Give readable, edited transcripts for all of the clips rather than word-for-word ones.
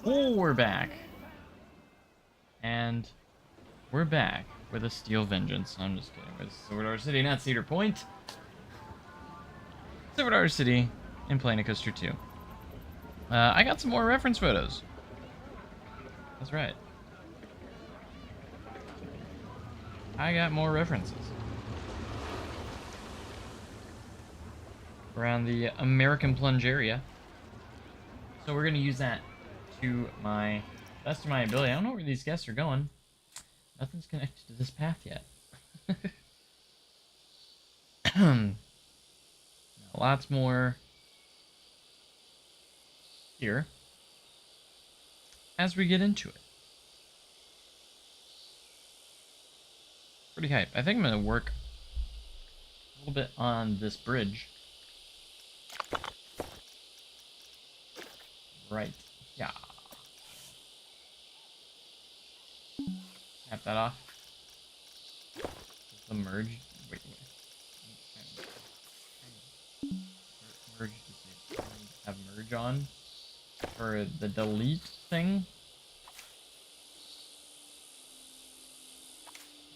Oh, we're back. And we're back with a steel vengeance. I'm just kidding. With Silver City, not Cedar Point. Silver City in Planet Coaster 2. I got some more reference photos. That's right. I got more references. Around the American Plunge area. So we're going to use that to my best of my ability. I don't know where these guests are going. Nothing's connected to this path yet. Lots more here as we get into it. Pretty hype. I think I'm going to work a little bit on this bridge. Right. Yeah. Tap that off. The merge. Wait. Merge. Have merge on for the delete thing.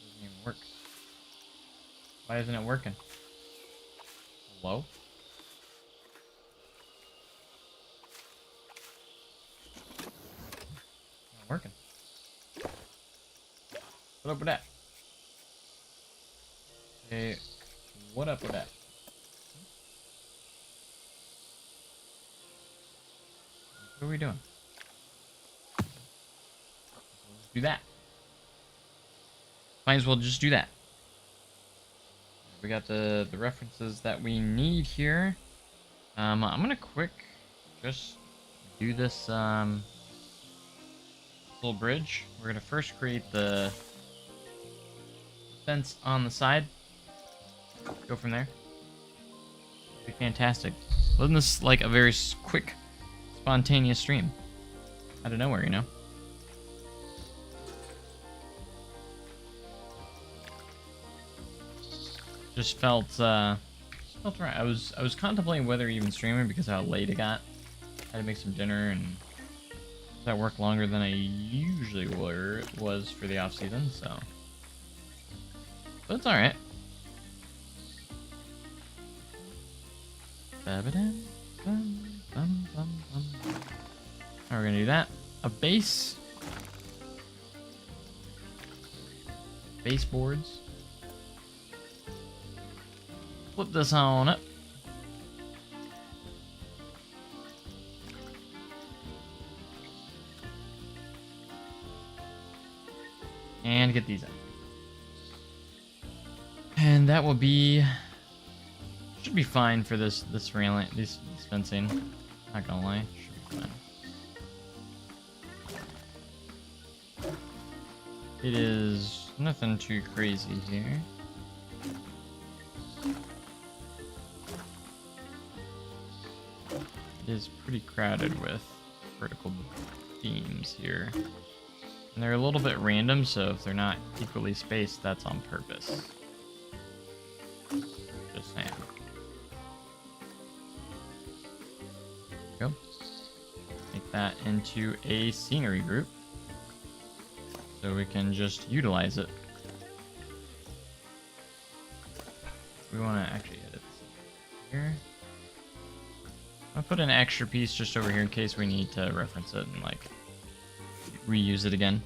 Doesn't even work. Why isn't it working? Hello? Not working. What up with that? Hey, what up with that? What are we doing? Let's do that. Might as well just do that. We got the references that we need here. I'm gonna just do this little bridge. We're gonna first create the fence on the side. Go from there. Be fantastic. Wasn't this like a very quick, spontaneous stream? Out of nowhere, you know? Just felt right. I was contemplating whether even streaming because of how late it got. I had to make some dinner and that worked longer than I usually was for the off season, so. But it's alright. How we're gonna do that. A base. Baseboards. Flip this on up. And get these out. And that will be... should be fine for this railing, this fencing. Not gonna lie, should be fine. It is nothing too crazy here. It is pretty crowded with vertical beams here. And they're a little bit random, so if they're not equally spaced, that's on purpose. Just saying. Go. Make that into a scenery group. So we can just utilize it. We want to actually edit this here. I'll put an extra piece just over here in case we need to reference it and like reuse it again.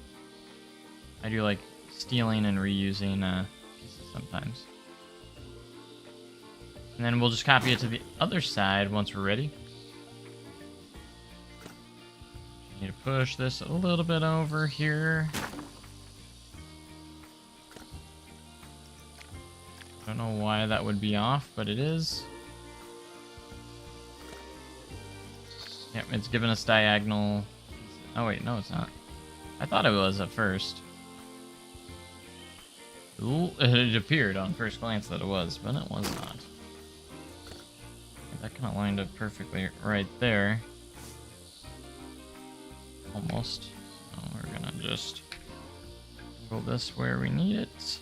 I do like stealing and reusing pieces sometimes. And then we'll just copy it to the other side once we're ready. Need to push this a little bit over here. I don't know why that would be off, but it is. Yep, it's giving us diagonal. Oh wait, no it's not. I thought it was at first. Ooh, it appeared on first glance that it was, but it was not. That kind of lined up perfectly right there. Almost. So we're gonna just go this where we need it.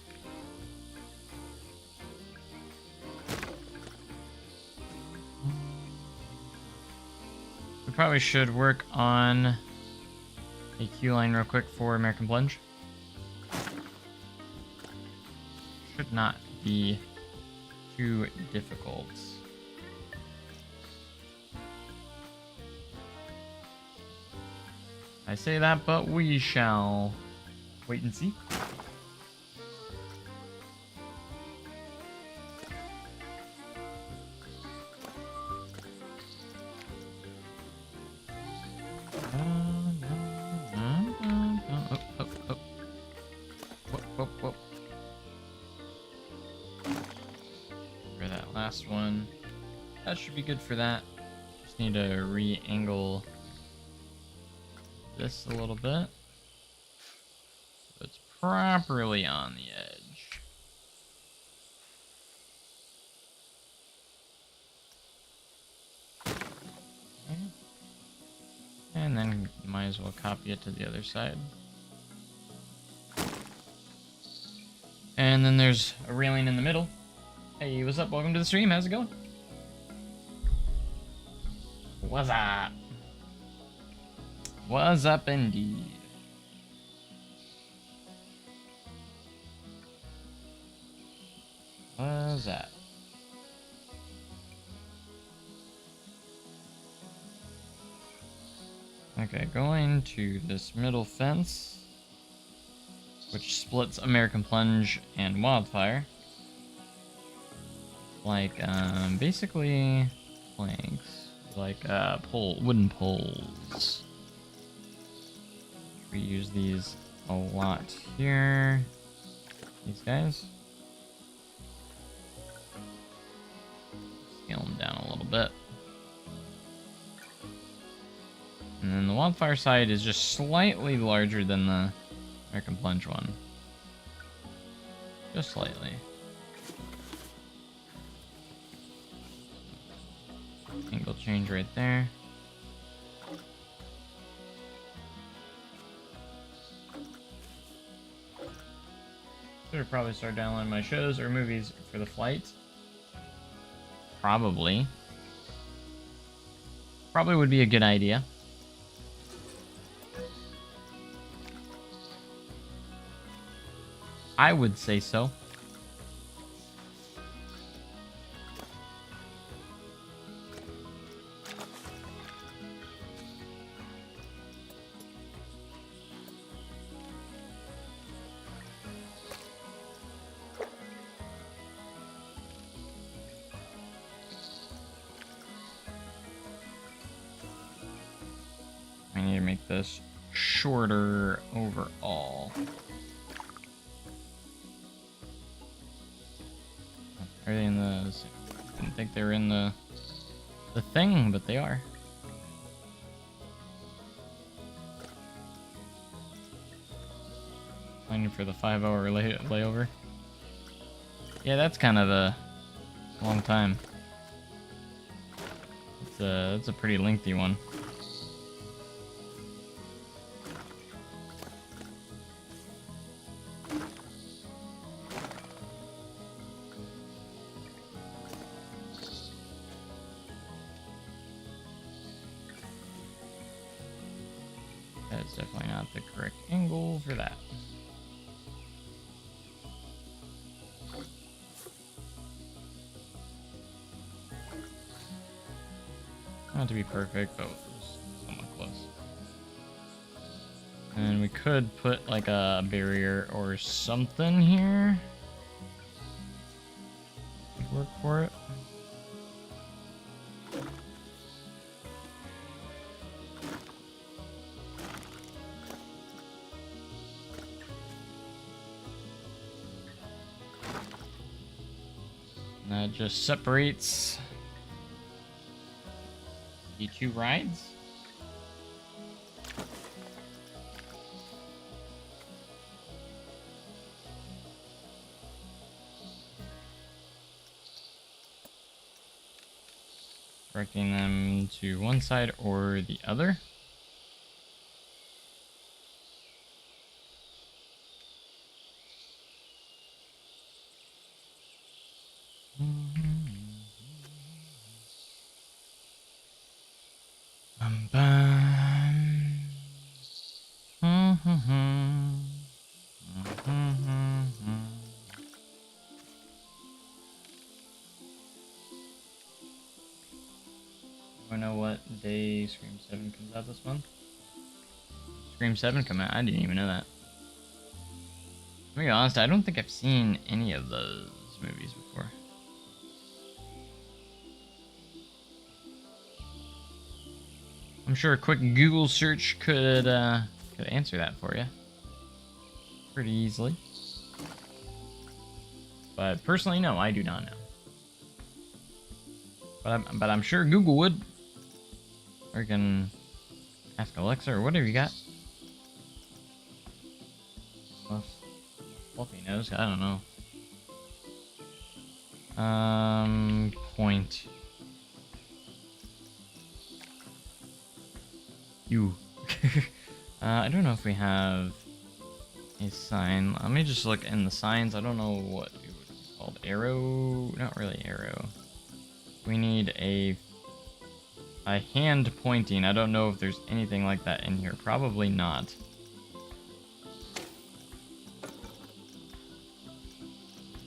We probably should work on A queue line real quick for American Plunge. Should not be too difficult. I say that, but we shall wait and see. For that last one, that should be good for that. Just need to re-angle this a little bit so it's properly on the edge. Okay. And then might as well copy it to the other side. And then there's a railing in the middle. Hey, what's up? Welcome to the stream. How's it going? What's up? What's up indeed? What's that? Okay, going to this middle fence, which splits American Plunge and Wildfire. Like, basically planks, like wooden poles. We use these a lot here. These guys. Scale them down a little bit. And then the Wildfire side is just slightly larger than the American Plunge one. Just slightly. Angle change right there. Should probably start downloading my shows or movies for the flight. Probably. Probably would be a good idea. I would say so. I need to make this shorter overall. Are they in the... Didn't think they were in the thing, but they are. Planning for the 5-hour layover. Yeah, that's kind of a long time. It's a pretty lengthy one. That's definitely not the correct angle for that. Not to be perfect, but somewhat close. And we could put like a barrier or something here. Could work for it. And that just separates the two rides. Directing them to one side or the other. Bum, bum. Do I know what day Scream 7 comes out this month? Scream 7 come out? I didn't even know that. To be honest, I don't think I've seen any of those movies before. I'm sure a quick Google search could answer that for you pretty easily. But personally, no, I do not know. But I'm sure Google would. Or you can ask Alexa or whatever you got. Well, Fluffy knows. I don't know. Point. You. I don't know if we have a sign. Let me just look in the signs. I don't know what it would be called. Arrow? Not really arrow. We need a hand pointing. I don't know if there's anything like that in here. Probably not.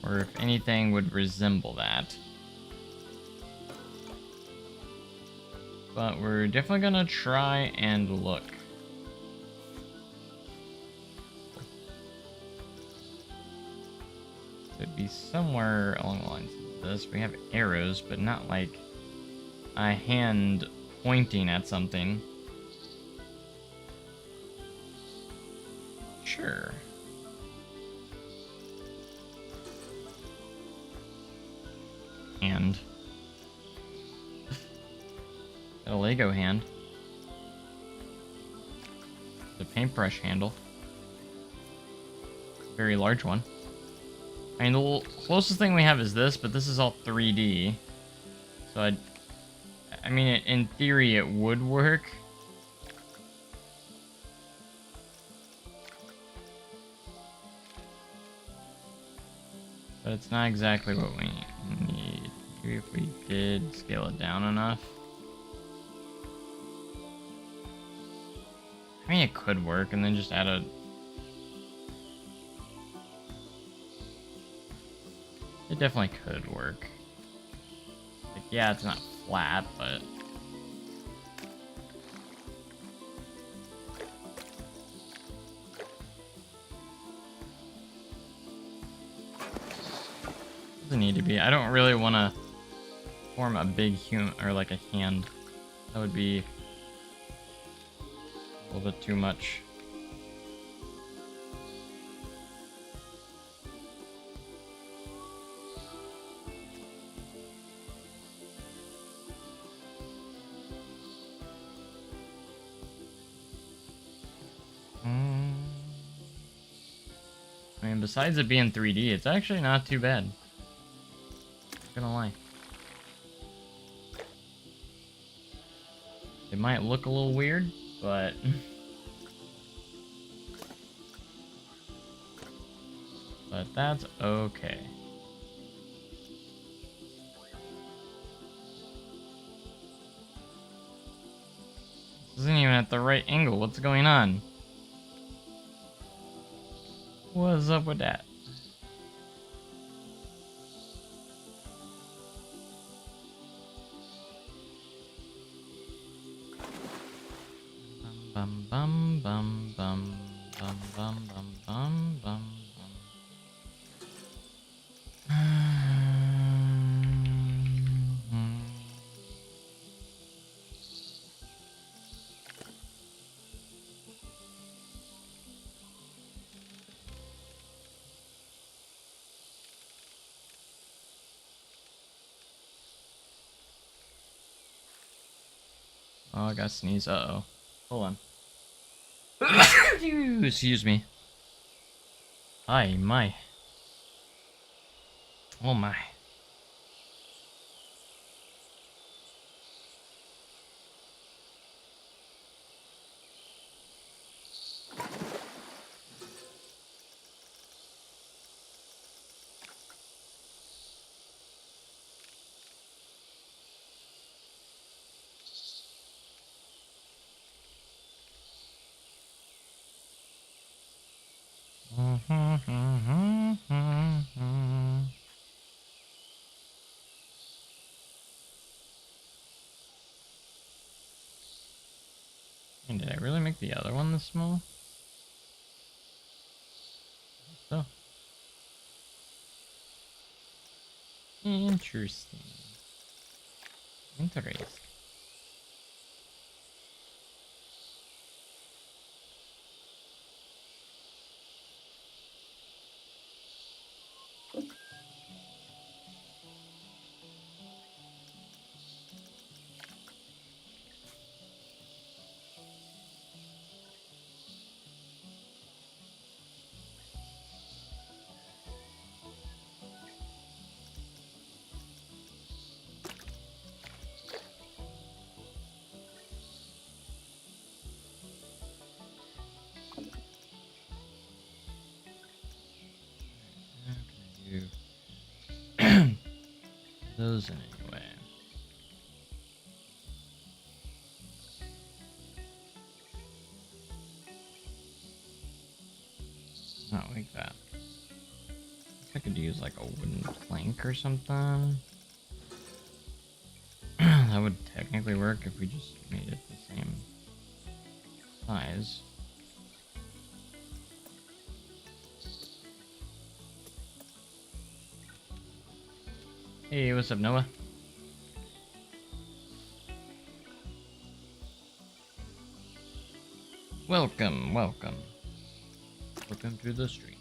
Or if anything would resemble that. But we're definitely gonna try and look. It'd be somewhere along the lines of this. We have arrows, but not like a hand pointing at something. Sure. Hand. Got a Lego hand. The paintbrush handle. Very large one. I mean, the closest thing we have is this, but this is all 3D. So I mean, in theory, it would work. But it's not exactly what we need. Maybe if we did scale it down enough. I mean, it could work, and then just add a... It definitely could work. Like, yeah, it's not flat, but... Doesn't need to be. I don't really want to form a big human, or like a hand. That would be a little bit too much. I mean, besides it being 3D, it's actually not too bad. Not gonna lie. It might look a little weird, but... but that's okay. This isn't even at the right angle. What's going on? What's up with that? Bum bum bum bum bum bum bum bum bum bum. Oh, I gotta sneeze. Uh-oh. Hold on. Excuse me. Hi, my. Oh my. Did I really make the other one this small? So. Interesting. Interesting. Those in any way. Not like that. I could use like a wooden plank or something. That would technically work if we just made it the same size. Hey, what's up, Noah? Welcome, welcome. Welcome to the stream.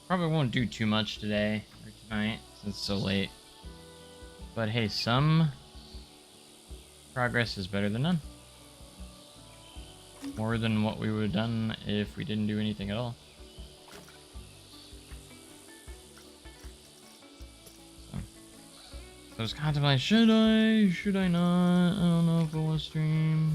Probably won't do too much today or tonight since it's so late. But hey, some progress is better than none. More than what we would have done if we didn't do anything at all. So I was contemplating, should I not? I don't know if I want to stream.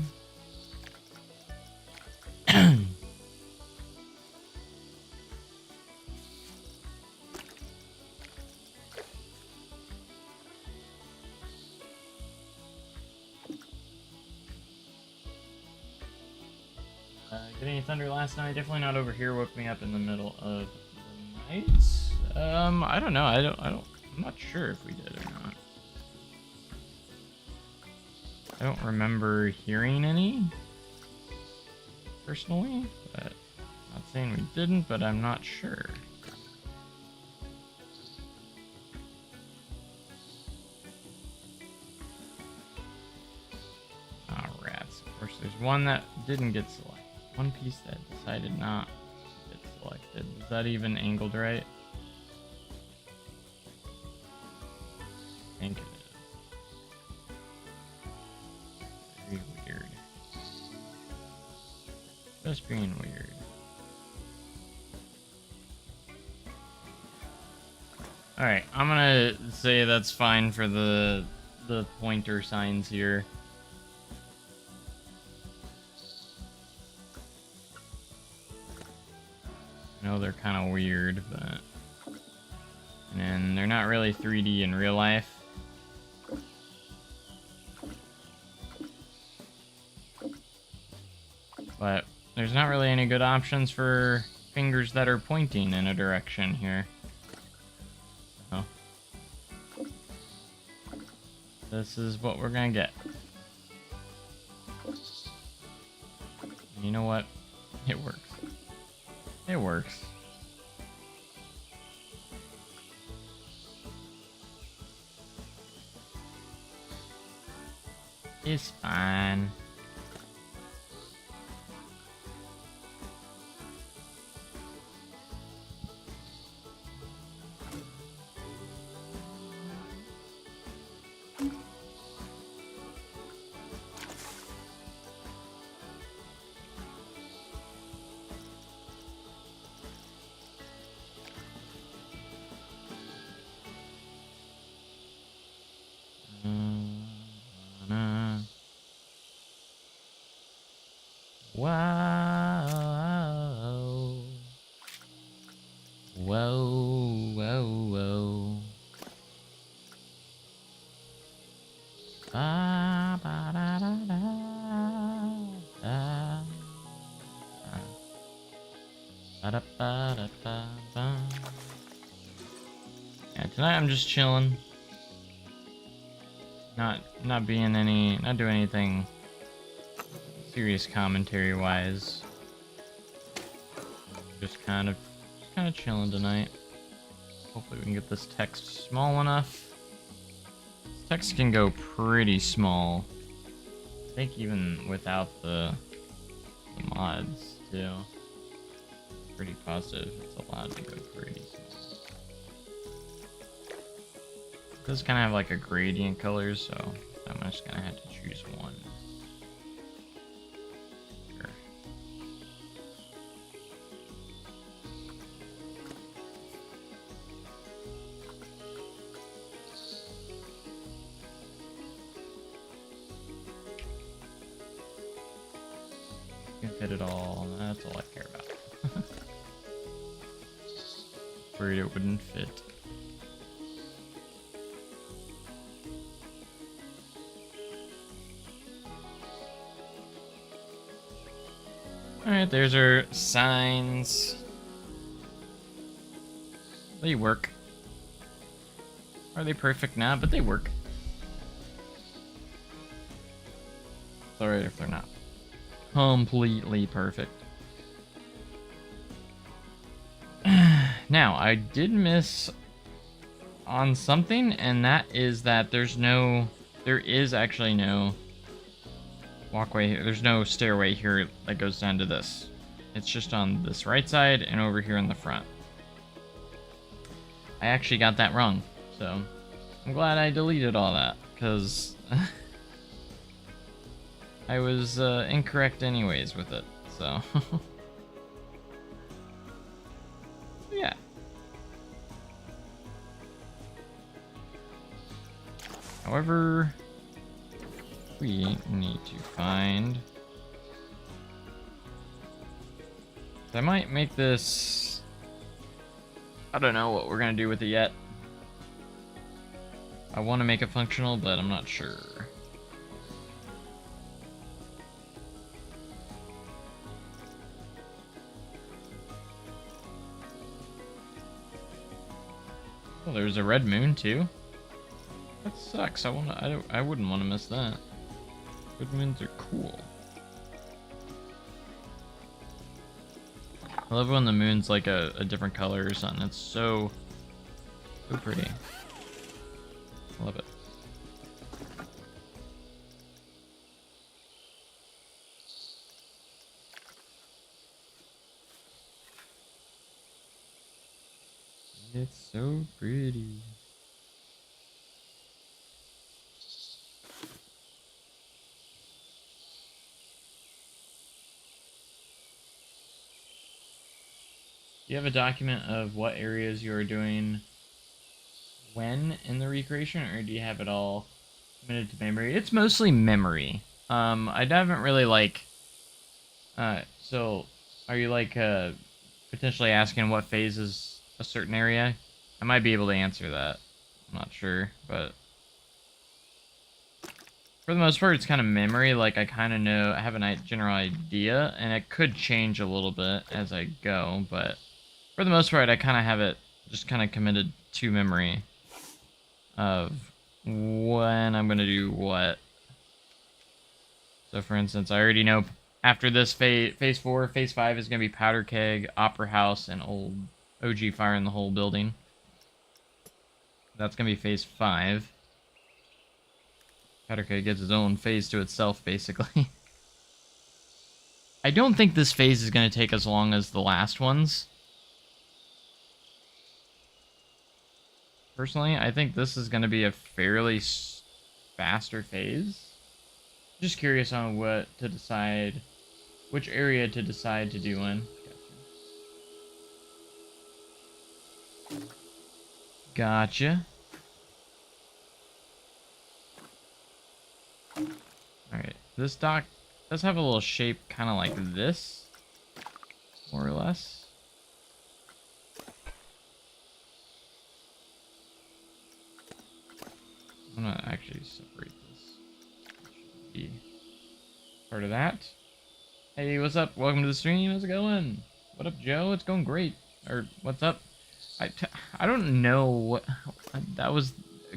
Did any thunder last night? Definitely not over here. Woke me up in the middle of the night. I don't know. I'm not sure if we did or not. I don't remember hearing any personally, but I'm not saying we didn't, but I'm not sure. Ah, rats. Of course, there's one that didn't get selected. One piece that decided not to get selected. Was that even angled right? I think it is. Very weird. Just being weird. Alright, I'm gonna say that's fine for the pointer signs here. I know they're kind of weird, but... And they're not really 3D in real life. But there's not really any good options for fingers that are pointing in a direction here. So this is what we're gonna get. And you know what? It works. It works. It's fine. Wow. Whoa, whoa, whoa. Ba, ba, da, da, da, da. Ba-da-ba-da-ba-ba. Yeah, tonight I'm just chilling. Not doing anything serious commentary wise. Just kind of chilling tonight. Hopefully we can get this text small enough. This text can go pretty small. I think even without the mods too. Pretty positive it's allowed to go pretty small. It does kind of have like a gradient color, so I'm just gonna have to choose one. Sure. You can fit it all. That's all I care about. Worried it wouldn't fit. Alright, there's our signs. They work. Are they perfect now? But they work. It's alright if they're not completely perfect. Now, I did miss on something, and that is that there is actually no walkway here. There's no stairway here that goes down to this. It's just on this right side and over here in the front. I actually got that wrong, so I'm glad I deleted all that, because I was incorrect anyways with it, so... yeah. However, we need to find... I might make this... I don't know what we're gonna do with it yet. I want to make it functional, but I'm not sure. Oh, there's a red moon too. That sucks. I wouldn't want to miss that. Red moons are cool. I love when the moon's like a different color or something. It's so pretty. I love it. It's so pretty. Do you have a document of what areas you are doing when in the recreation, or do you have it all committed to memory? It's mostly memory. I haven't really like... so are you like potentially asking what phase is a certain area? I might be able to answer that. I'm not sure, but... for the most part, it's kind of memory. Like, I kind of know, I have a general idea, and it could change a little bit as I go, but for the most part, I kind of have it just kind of committed to memory of when I'm going to do what. So, for instance, I already know after this phase 4, phase 5 is going to be Powder Keg, Opera House, and old OG Fire in the Whole Building. That's going to be phase 5. Powder Keg gets its own phase to itself, basically. I don't think this phase is going to take as long as the last ones. Personally, I think this is going to be a fairly faster phase. Just curious on what to decide, which area to decide to do in. Gotcha. Alright, this dock does have a little shape kind of like this, more or less. I'm gonna actually separate this. Be part of that. Hey, what's up? Welcome to the stream. How's it going? What up, Joe? It's going great. Or, what's up? I don't know what... That was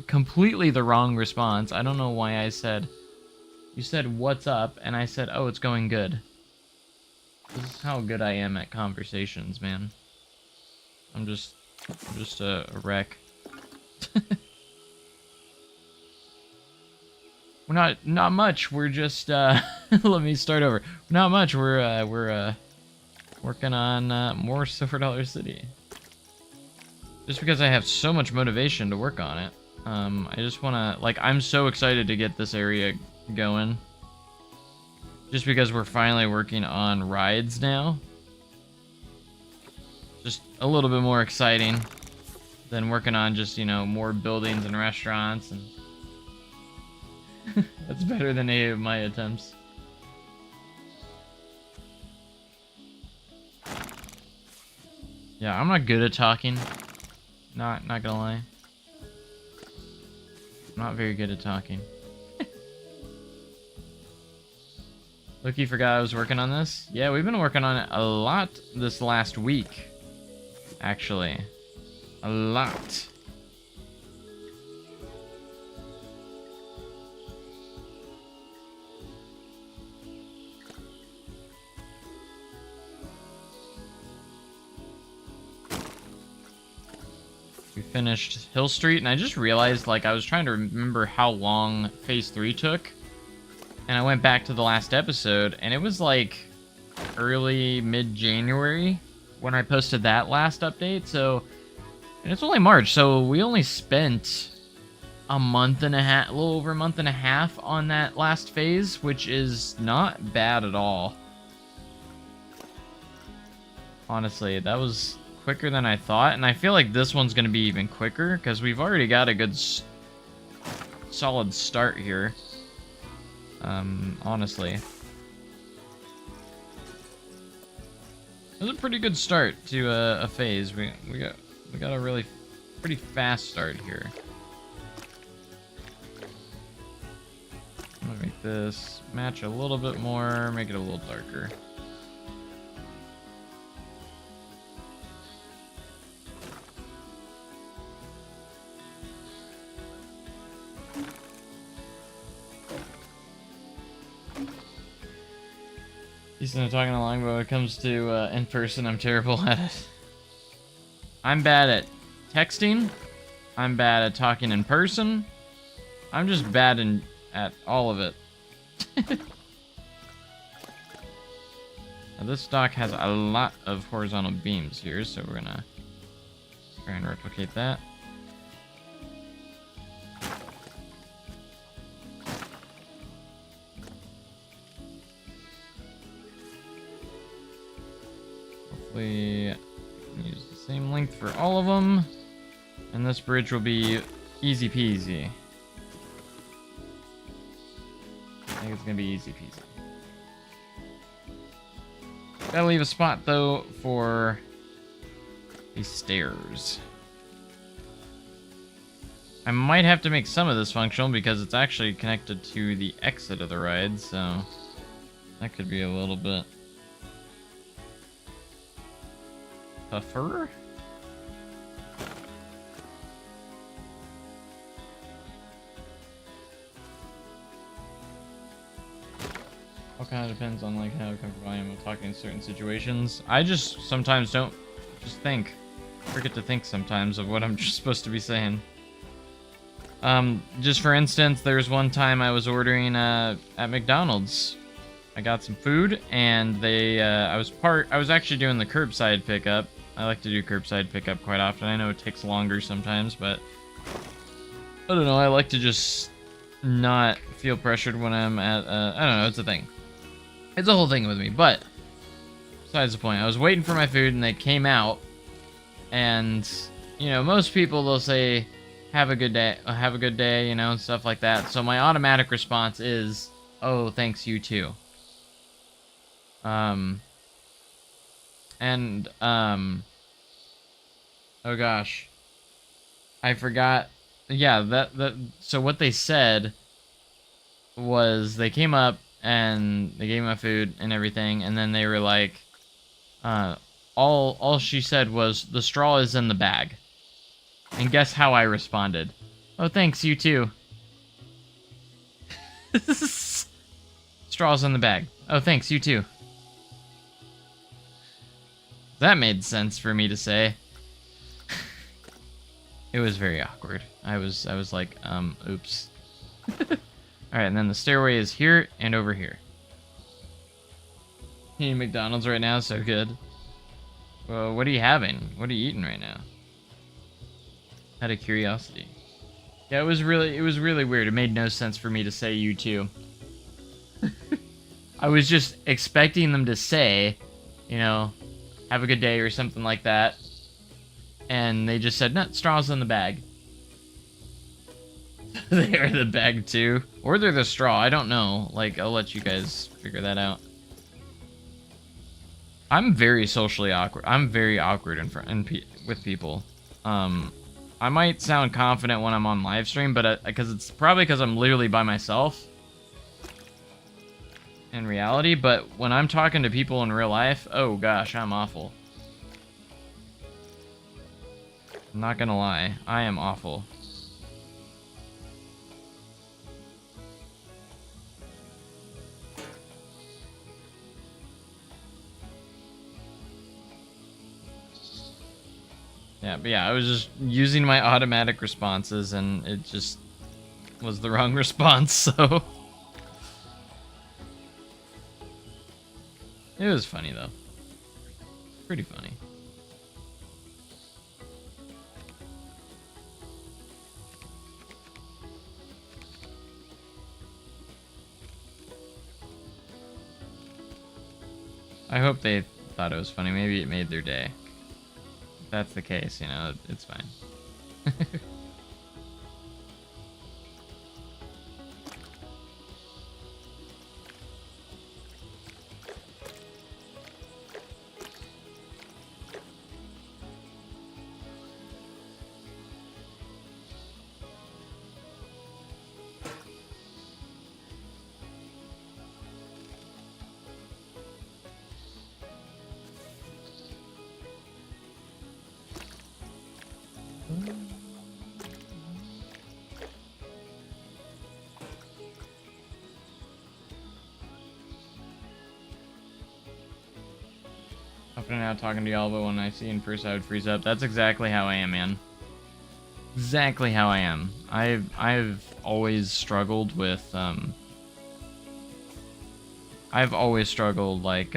completely the wrong response. I don't know why I said... You said, what's up? And I said, oh, it's going good. This is how good I am at conversations, man. I'm just a wreck. We're not much. We're just let me start over. Not much. We're working on more Silver Dollar City. Just because I have so much motivation to work on it. I just want to, like, I'm so excited to get this area going. Just because we're finally working on rides now. Just a little bit more exciting than working on just, you know, more buildings and restaurants. And that's better than any of my attempts. Yeah, I'm not good at talking. Not gonna lie. I'm not very good at talking. Look, you forgot I was working on this? Yeah, we've been working on it a lot this last week. Actually. A lot. We finished Hill Street, and I just realized, like, I was trying to remember how long Phase 3 took. And I went back to the last episode, and it was like early, mid-January when I posted that last update. So, and it's only March, so we only spent a month and a half, a little over a month and a half on that last phase, which is not bad at all. Honestly, that was quicker than I thought, and I feel like this one's going to be even quicker because we've already got a good, solid start here. Honestly. It was a pretty good start to a phase. We got a really pretty fast start here. I'm gonna make this match a little bit more, make it a little darker. Decent at talking along, but when it comes to in person, I'm terrible at it. I'm bad at texting. I'm bad at talking in person. I'm just bad at all of it. Now, this dock has a lot of horizontal beams here, so we're gonna try and replicate that. Hopefully, use the same length for all of them, and this bridge will be easy peasy. I think it's gonna be easy peasy. Gotta leave a spot though for these stairs. I might have to make some of this functional because it's actually connected to the exit of the ride, so that could be a little bit tougher. All kind of depends on like how comfortable I am with talking in certain situations. I just sometimes don't just think. Forget to think sometimes of what I'm just supposed to be saying. Just for instance, there's one time I was ordering at McDonald's. I got some food and they I was actually doing the curbside pickup. I like to do curbside pickup quite often. I know it takes longer sometimes, but I don't know, I like to just not feel pressured when I'm at I don't know, it's a thing. It's a whole thing with me, but besides the point, I was waiting for my food and they came out, and you know, most people, they'll say have a good day, you know, and stuff like that. So my automatic response is, oh, thanks, you too. Oh gosh, I forgot. Yeah, so what they said was they came up and they gave me my food and everything, and then they were like, all she said was, "The straw is in the bag." And guess how I responded? "Oh, thanks, you too." Straw's in the bag. "Oh, thanks, you too." That made sense for me to say. It was very awkward. I was like, oops. Alright, and then the stairway is here and over here. Eating McDonald's right now, so good. Well, what are you having? What are you eating right now? Out of curiosity. Yeah, it was really weird. It made no sense for me to say you too. I was just expecting them to say, you know, have a good day or something like that. And they just said, "No, straw's in the bag." They are the bag too. Or they're the straw, I don't know. Like, I'll let you guys figure that out. I'm very socially awkward. I'm very awkward with people. I might sound confident when I'm on live stream, but because it's probably because I'm literally by myself in reality. But when I'm talking to people in real life, oh gosh, I'm awful. I'm not gonna lie, I am awful. Yeah, but yeah, I was just using my automatic responses and it just was the wrong response, so... It was funny, though. Pretty funny. I hope they thought it was funny. Maybe it made their day. If that's the case, you know, it's fine. Up and out talking to y'all, but when I see in first I would freeze up. That's exactly how I am, man. Exactly how I am. I've always struggled with I've always struggled like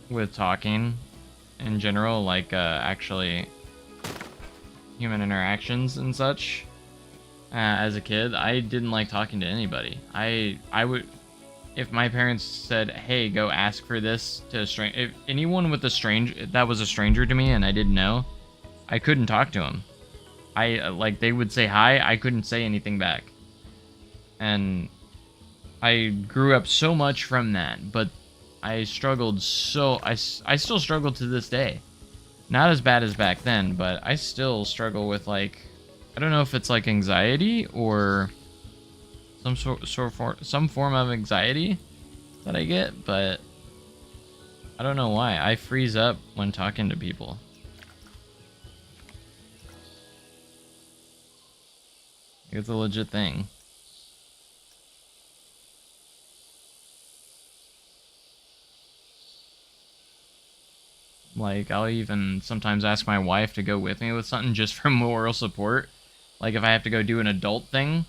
with talking in general, like actually human interactions and such. As a kid, I didn't like talking to anybody. I would, if my parents said, "Hey, go ask for this," to a stranger, if anyone with a strange that was a stranger to me and I didn't know, I couldn't talk to them. I like they would say hi, I couldn't say anything back. And I grew up so much from that, but I struggled so I still struggle to this day. Not as bad as back then, but I still struggle with like, I don't know if it's like anxiety or some form of anxiety that I get, but I don't know why. I freeze up when talking to people. It's a legit thing. Like, I'll even sometimes ask my wife to go with me with something just for moral support. Like, if I have to go do an adult thing,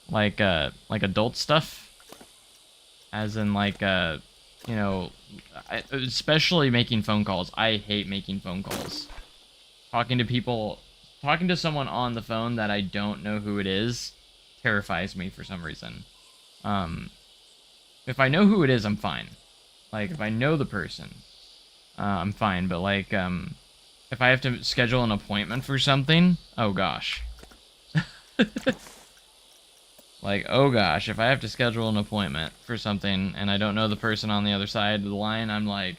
like adult stuff, as in, like, you know, especially making phone calls. I hate making phone calls. Talking to someone on the phone that I don't know who it is terrifies me for some reason. If I know who it is, I'm fine. Like, if I know the person, I'm fine, but like, if I have to schedule an appointment for something, oh gosh. Like, oh gosh, if I have to schedule an appointment for something and I don't know the person on the other side of the line, I'm like,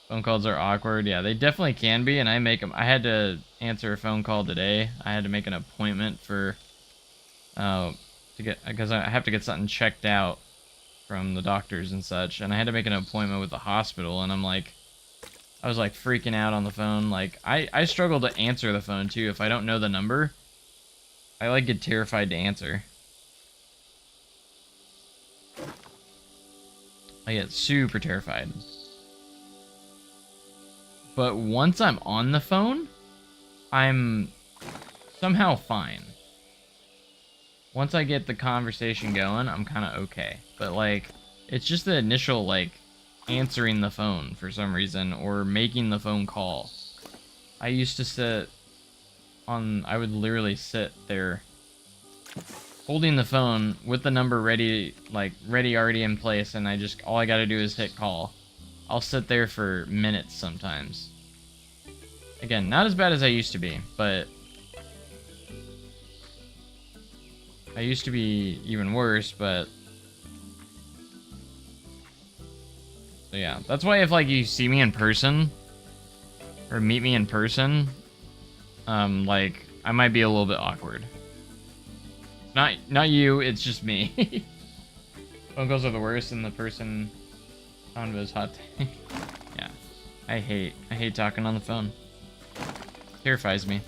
phone calls are awkward. Yeah, they definitely can be, and I make them. I had to answer a phone call today. I had to make an appointment for, because I have to get something checked out from the doctors and such, and I had to make an appointment with the hospital, and I'm like, I was like freaking out on the phone. Like I struggle to answer the phone too if I don't know the number. I like get terrified to answer. I get super terrified. But once I'm on the phone, I'm somehow fine. Once I get the conversation going, I'm kind of okay. But like, it's just the initial like answering the phone for some reason or making the phone call. I used to sit on, I would literally sit there holding the phone with the number ready, like ready already in place, and all I gotta do is hit call. I'll sit there for minutes sometimes. Again, not as bad as I used to be, but I used to be even worse, but so yeah, that's why if like you see me in person or meet me in person, like I might be a little bit awkward. Not you, it's just me. Phone calls are the worst, and the person found was hot. Yeah, I hate talking on the phone. Terrifies me.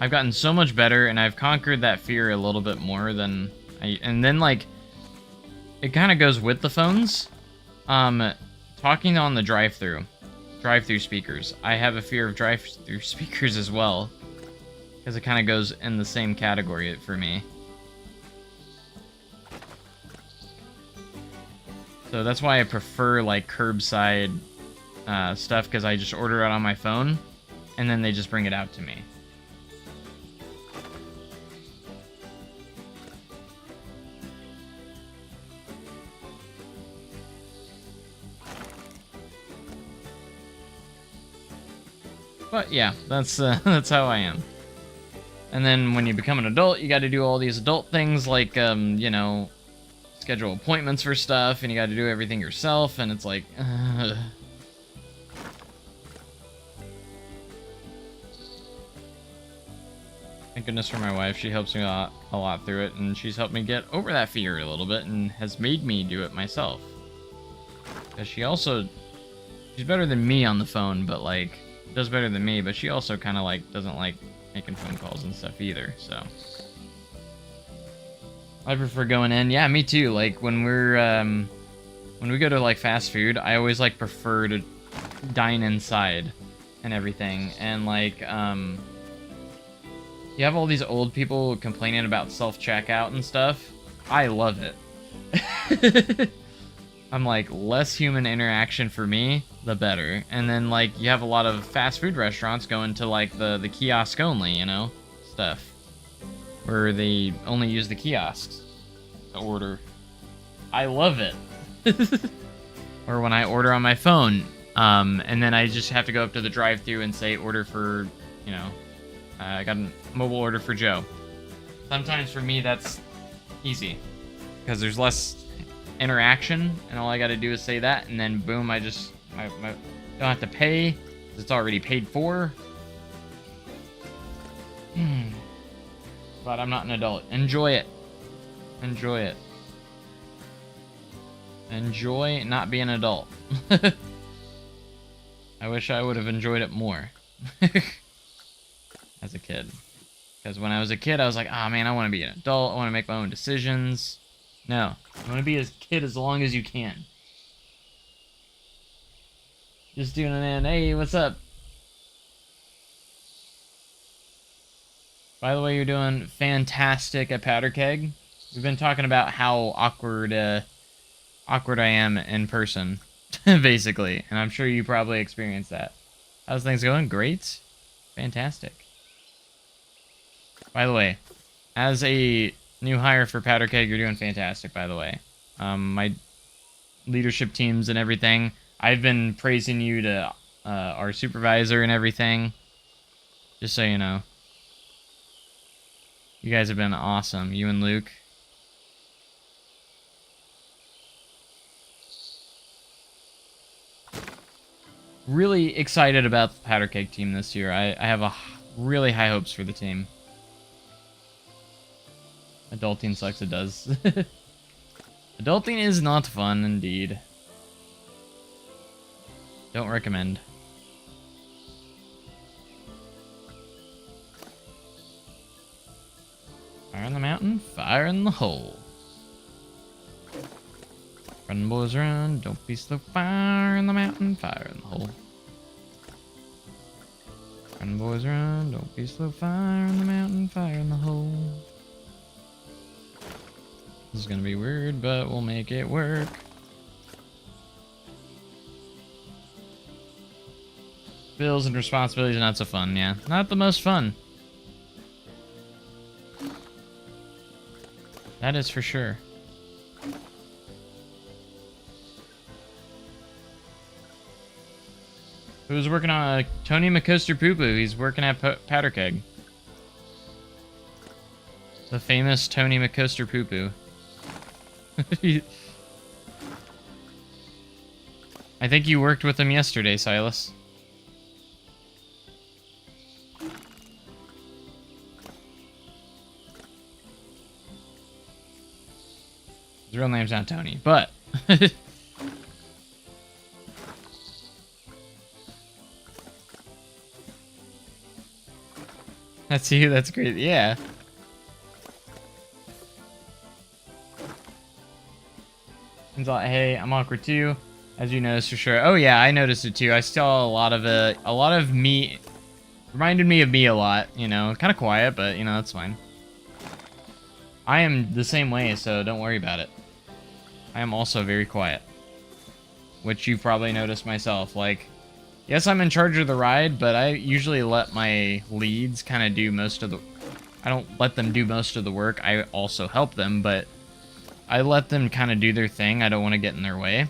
I've gotten so much better, and I've conquered that fear a little bit more than and then like it kind of goes with the phones. Talking on the drive-through speakers. I have a fear of drive-through speakers as well, because it kind of goes in the same category for me. So that's why I prefer like curbside stuff, because I just order it on my phone, and then they just bring it out to me. But yeah, that's how I am. And then when you become an adult, you got to do all these adult things like, you know, schedule appointments for stuff, and you got to do everything yourself, and it's like, Thank goodness for my wife. She helps me a lot through it, and she's helped me get over that fear a little bit, and has made me do it myself. Because she's better than me on the phone, but like, does better than me, but she also kind of like doesn't like making phone calls and stuff either, so I prefer going in. Yeah, me too. Like when we go to like fast food, I always like prefer to dine inside and everything. And like you have all these old people complaining about self-checkout and stuff. I love it. I'm like, less human interaction for me, the better. And then like you have a lot of fast food restaurants going to like the kiosk only, you know, stuff, where they only use the kiosks to order. I love it. Or when I order on my phone, and then I just have to go up to the drive-thru and say order for, you know, I got a mobile order for Joe. Sometimes for me that's easy, because there's less interaction, and all I gotta do is say that, and then boom, I don't have to pay, because it's already paid for. But I'm not an adult. Enjoy it. Enjoy it. Enjoy not being an adult. I wish I would have enjoyed it more. As a kid. Because when I was a kid, I was like, ah, man, I want to be an adult. I want to make my own decisions. No. You want to be a kid as long as you can. Just doing it in. Hey, what's up? By the way, you're doing fantastic at Powder Keg. We've been talking about how awkward I am in person, basically. And I'm sure you probably experienced that. How's things going? Great. Fantastic. By the way, as a new hire for Powder Keg, you're doing fantastic, by the way. My leadership teams and everything, I've been praising you to our supervisor and everything. Just so you know. You guys have been awesome. You and Luke. Really excited about the Powder Keg team this year. I have really high hopes for the team. Adulting sucks, it does. Adulting is not fun, indeed. Don't recommend. Fire in the mountain, fire in the hole. Run, boys, run. Don't be slow. Fire in the mountain, fire in the hole. Run, boys, run. Don't be slow. Fire in the mountain, fire in the hole. This is gonna be weird, but we'll make it work. Bills and responsibilities are not so fun, yeah. Not the most fun. That is for sure. Who's working on Tony McCoaster Poo Poo? He's working at Powder Keg. The famous Tony McCoaster Poo Poo. I think you worked with him yesterday, Silas. His real name's not Tony, but... That's you, that's great, yeah. Hey, I'm awkward too, as you noticed for sure. Oh yeah, I noticed it too. I saw a lot of me, reminded me of me a lot, you know, kind of quiet, but you know, that's fine. I am the same way, so don't worry about it. I am also very quiet, which you've probably noticed myself. Like, yes, I'm in charge of the ride, but I usually let my leads kind of do most of the... I don't let them do most of the work. I also help them, but I let them kind of do their thing. I don't want to get in their way.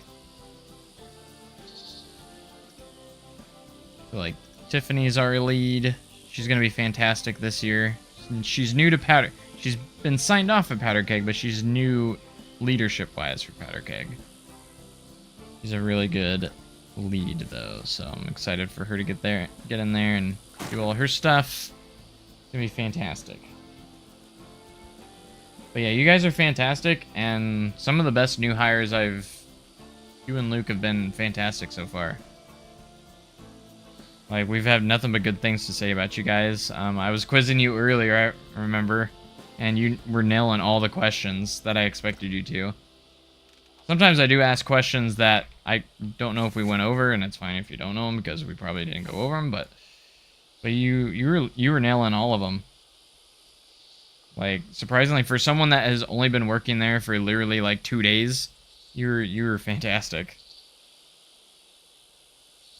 So, like, Tiffany's our lead. She's going to be fantastic this year. She's new to Powder... She's been signed off at Powder Keg, but she's new leadership-wise for Powder Keg. She's a really good lead though, so I'm excited for her to get in there and do all her stuff. It's gonna be fantastic. But yeah, you guys are fantastic, and some of the best new hires you and Luke have been fantastic so far. Like, we've had nothing but good things to say about you guys. I was quizzing you earlier, I remember, and you were nailing all the questions that I expected you to. Sometimes I do ask questions that I don't know if we went over, and it's fine if you don't know them because we probably didn't go over them. But you were nailing all of them. Like, surprisingly, for someone that has only been working there for literally like 2 days, you were fantastic.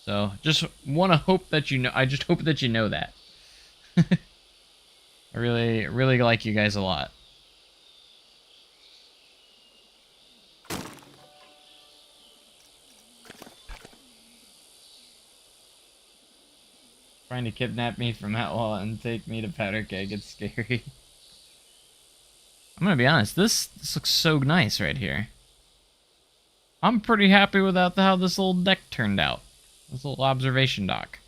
So just want to hope that you know. I just hope that you know that. I really like you guys a lot. Trying to kidnap me from Outlaw and take me to Powder Keg. It's scary. I'm gonna be honest. This looks so nice right here. I'm pretty happy with how this little deck turned out. This little observation dock.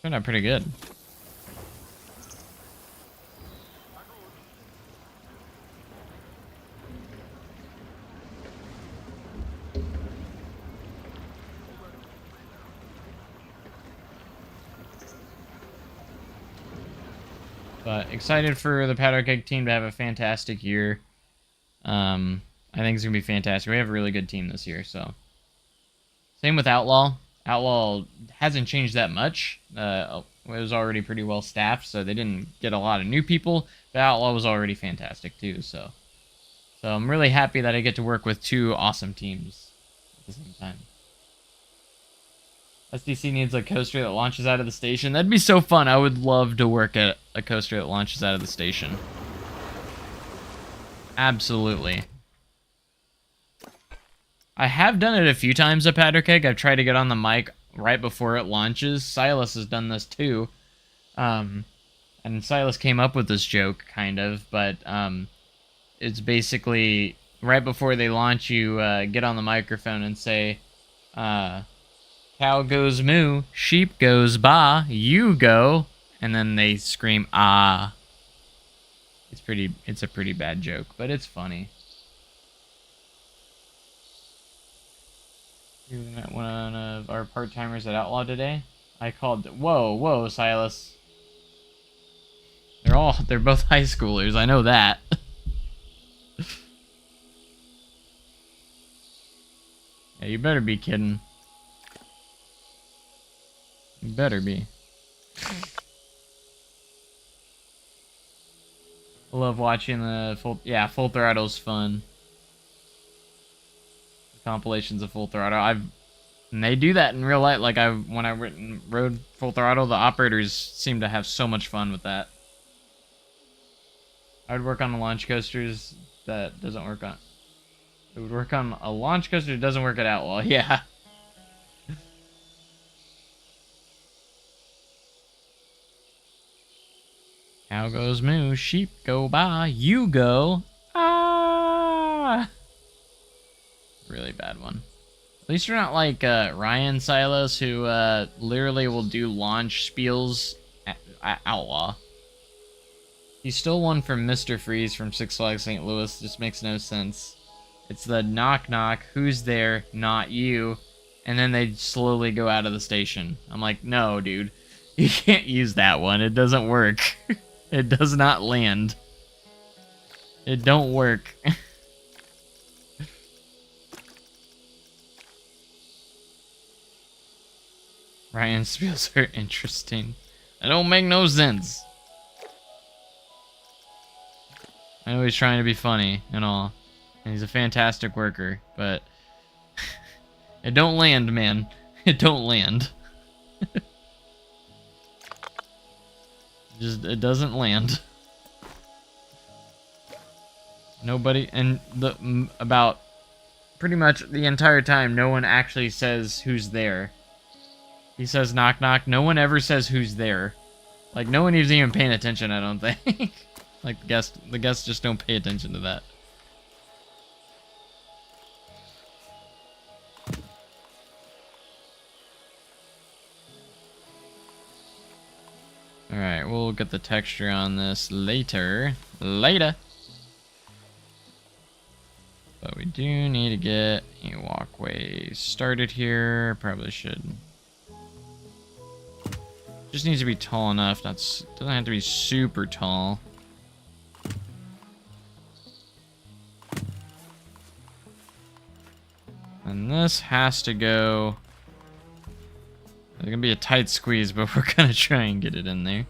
Turned out pretty good. But excited for the Powder Keg team to have a fantastic year. I think it's going to be fantastic. We have a really good team this year, so. Same with Outlaw. Outlaw hasn't changed that much. It was already pretty well staffed, so they didn't get a lot of new people. But Outlaw was already fantastic, too, so. So I'm really happy that I get to work with 2 awesome teams at the same time. SDC needs a coaster that launches out of the station. That'd be so fun. I would love to work at a coaster that launches out of the station. Absolutely. I have done it a few times at Powder Keg. I've tried to get on the mic right before it launches. Silas has done this too. And Silas came up with this joke, kind of, but it's basically right before they launch, you get on the microphone and say, cow goes moo, sheep goes baa, you go, and then they scream ah. It's a pretty bad joke, but it's funny. We met one of our part-timers at Outlaw today. I called, whoa, Silas. They're both high schoolers, I know that. Yeah, you better be kidding. You better be. I love watching the Full Throttle's fun. The compilations of Full Throttle. And they do that in real life. Like when I rode Full Throttle, the operators seem to have so much fun with that. I would work on the launch coasters that doesn't work on. It would work on a launch coaster that doesn't work at Outlaw. Yeah. Cow goes moo, sheep go by, you go. Ah! Really bad one. At least you're not like Ryan Silas, who literally will do launch spiels at Outlaw. He stole one from Mr. Freeze from Six Flags St. Louis. Just makes no sense. It's the knock knock, who's there, not you. And then they slowly go out of the station. I'm like, no, dude. You can't use that one. It doesn't work. It does not land. It don't work. Ryan's spiels are interesting. They don't make no sense. I know he's trying to be funny and all. And he's a fantastic worker, but it don't land, man. It don't land. It doesn't land. Nobody, and about pretty much the entire time, no one actually says who's there. He says knock knock. No one ever says who's there. Like, no one is even paying attention, I don't think. Like, the guests just don't pay attention to that. Alright, we'll get the texture on this later. Later! But we do need to get a walkway started here. Probably should. Just needs to be tall enough. Doesn't have to be super tall. And this has to go. It's gonna be a tight squeeze, but we're gonna try and get it in there.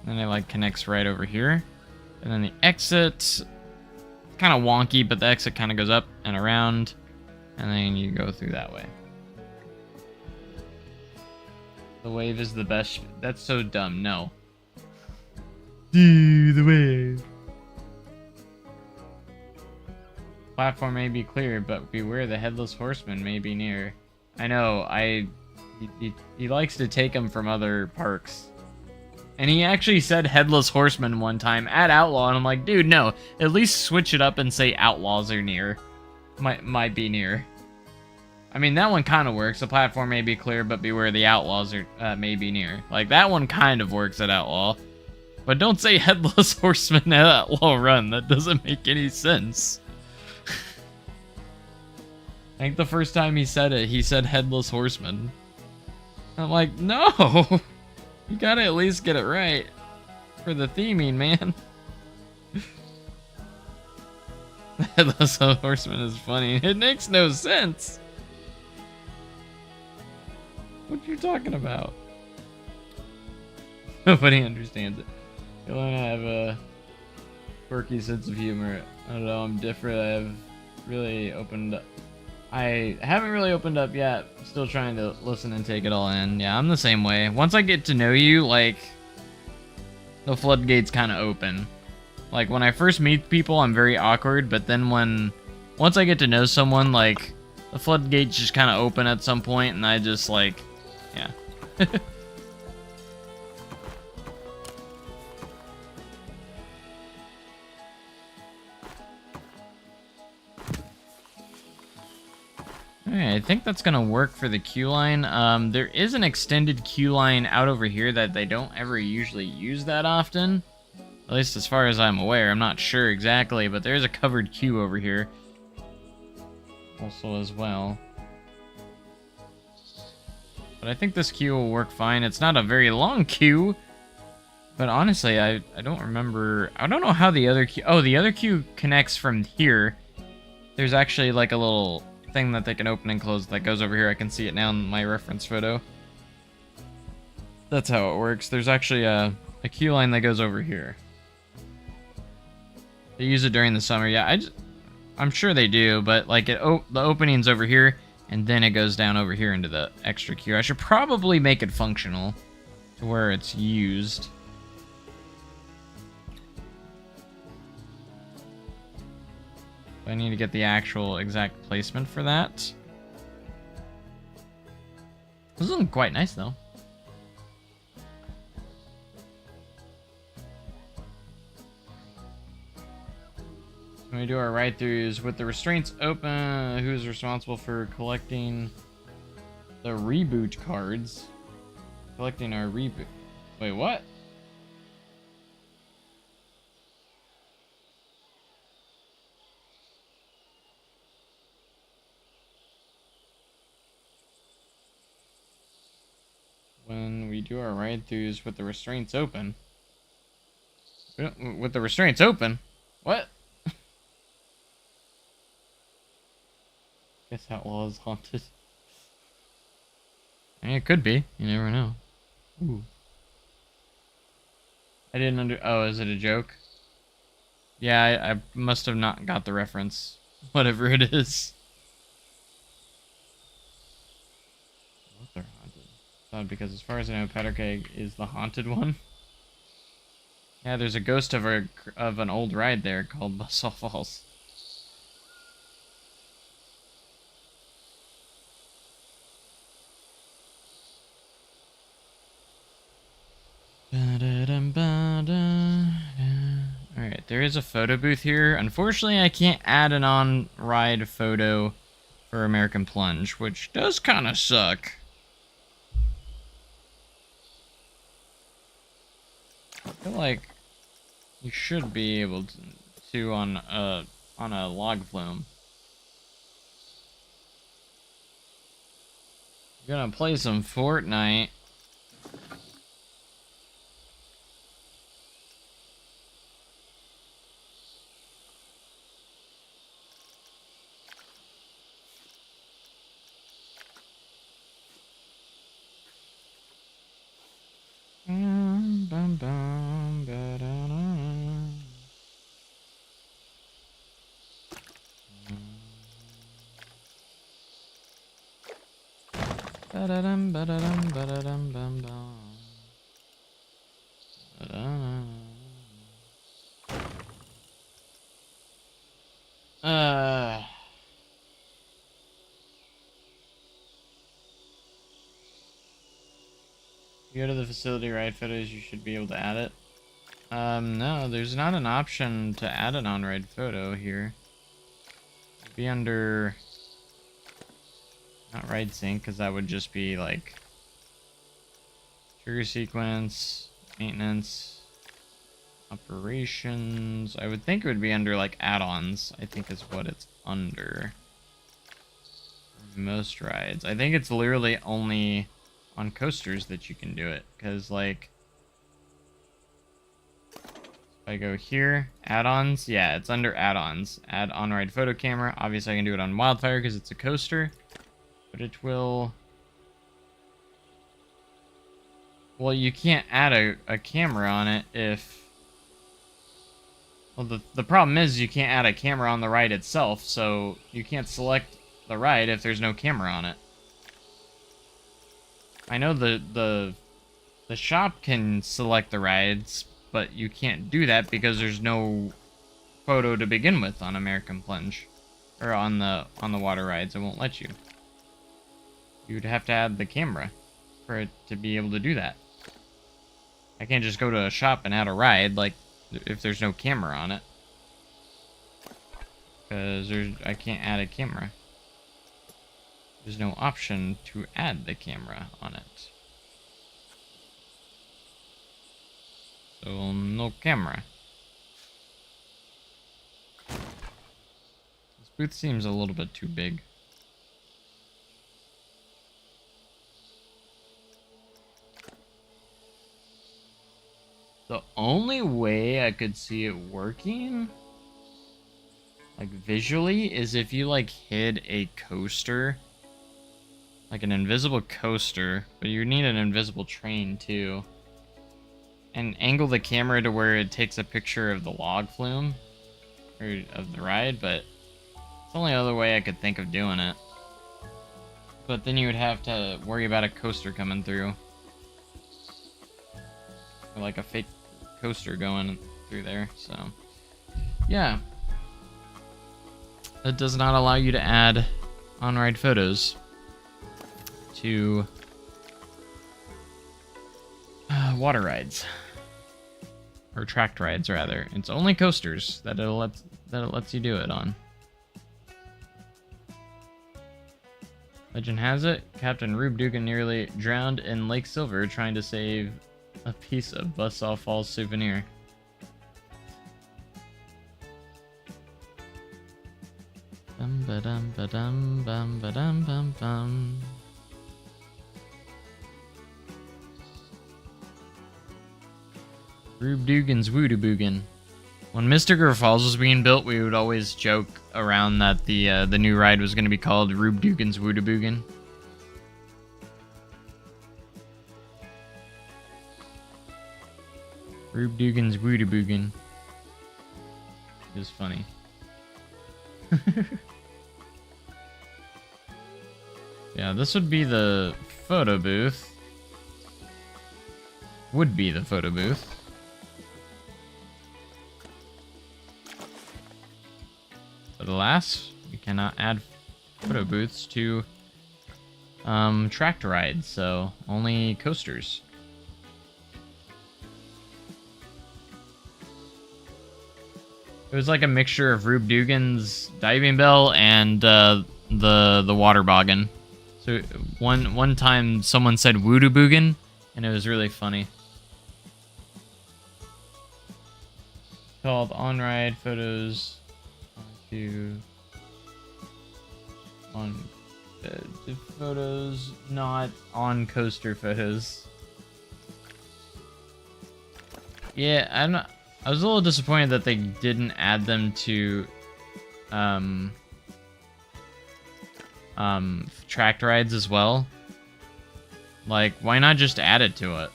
And it like connects right over here. And then the exit, kind of wonky, but the exit kind of goes up and around. And then you go through that way. The wave is the best. That's so dumb. No. Do the wave. Platform may be clear, but beware the headless horseman may be near. I know. He likes to take them from other parks. And he actually said headless horseman one time at Outlaw, and I'm like, dude, no. At least switch it up and say outlaws are near. Might be near. I mean, that one kind of works. The platform may be clear, but beware the outlaws are may be near. Like, that one kind of works at Outlaw. But don't say headless horseman at Outlaw Run. That doesn't make any sense. I think the first time he said it, he said headless horseman. I'm like, no! You gotta at least get it right. For the theming, man. Headless horseman is funny. It makes no sense. What are you talking about? Nobody understands it. You learn I have a quirky sense of humor. I don't know, I'm different. I haven't really opened up yet. I'm still trying to listen and take it all in. Yeah, I'm the same way. Once I get to know you, like, the floodgates kind of open. Like, when I first meet people, I'm very awkward, but then once I get to know someone, like, the floodgates just kind of open at some point, and I just, like, yeah. Alright, I think that's gonna work for the queue line. There is an extended queue line out over here that they don't ever usually use that often. At least as far as I'm aware. I'm not sure exactly, but there's a covered queue over here. Also as well. But I think this queue will work fine. It's not a very long queue. But honestly, I don't remember... I don't know how the other queue... Oh, the other queue connects from here. There's actually like a little thing that they can open and close that goes over here. I can see it now in my reference photo. That's how it works. There's actually a queue line that goes over here. They use it during the summer. Yeah, I'm sure they do, but like the opening's over here, and then it goes down over here into the extra queue. I should probably make it functional to where it's used. I need to get the actual exact placement for that. This is looking quite nice, though. When we do our ride-throughs with the restraints open, who's responsible for collecting the reboot cards? Collecting our reboot. Wait, what? When we do our ride-throughs with the restraints open. With the restraints open? What? Guess Outlaw is haunted. I mean, it could be. You never know. Ooh. I didn't oh, is it a joke? Yeah, I must have not got the reference. Whatever it is. What they're haunted? Odd, because as far as I know, Powder Keg is the haunted one. Yeah, there's a ghost of an old ride there called Buzzsaw Falls. Alright, there is a photo booth here. Unfortunately, I can't add an on-ride photo for American Plunge, which does kind of suck. I feel like you should be able to on a log flume. You're gonna play some Fortnite. You go to the facility ride photos, you should be able to add it. No, there's not an option to add an on-ride photo here. It'd be under... Not ride sync, because that would just be like... Trigger sequence, maintenance, operations. I would think it would be under like add-ons, I think is what it's under. Most rides. I think it's literally only on coasters that you can do it, because like if I go here, add-ons, yeah, it's under add-ons. Add on-ride photo camera. Obviously I can do it on Wildfire because it's a coaster, but it will... Well, you can't add a camera on it if... Well, the problem is you can't add a camera on the ride itself, so you can't select the ride if there's no camera on it. I know the shop can select the rides, but you can't do that because there's no photo to begin with on American Plunge, or on the water rides. It won't let you. You'd have to add the camera for it to be able to do that. I can't just go to a shop and add a ride like if there's no camera on it, because I can't add a camera. there's no option to add the camera on it. So, no camera. This booth seems a little bit too big. The only way I could see it working, like visually, is if you like hid a coaster, like an invisible coaster, but you need an invisible train too, and angle the camera to where it takes a picture of the log flume, or of the ride, but it's the only other way I could think of doing it. But then you would have to worry about a coaster coming through. Or like a fake coaster going through there, so yeah. It does not allow you to add on-ride photos to water rides. Or tracked rides, rather. It's only coasters that it lets you do it on. Legend has it, Captain Rube Dugan nearly drowned in Lake Silver trying to save a piece of Buzzsaw Falls souvenir. Bum ba dum ba dum bum ba dum bum bum. Rube Dugan's Voodoo Boogan. When Mystiker Falls was being built, we would always joke around that the new ride was going to be called Rube Dugan's Voodoo Boogan. Rube Dugan's Voodoo Boogan. It was funny. Yeah, this would be the photo booth. Would be the photo booth. But alas, we cannot add photo booths to tracked rides, so only coasters. It was like a mixture of Rube Dugan's Diving Bell and the Water Boggin. So one time someone said Voodoo Boogan, and it was really funny. Called On Ride Photos to photos, not on coaster photos. Yeah, I was a little disappointed that they didn't add them to tracked rides as well. Like, why not just add it to it?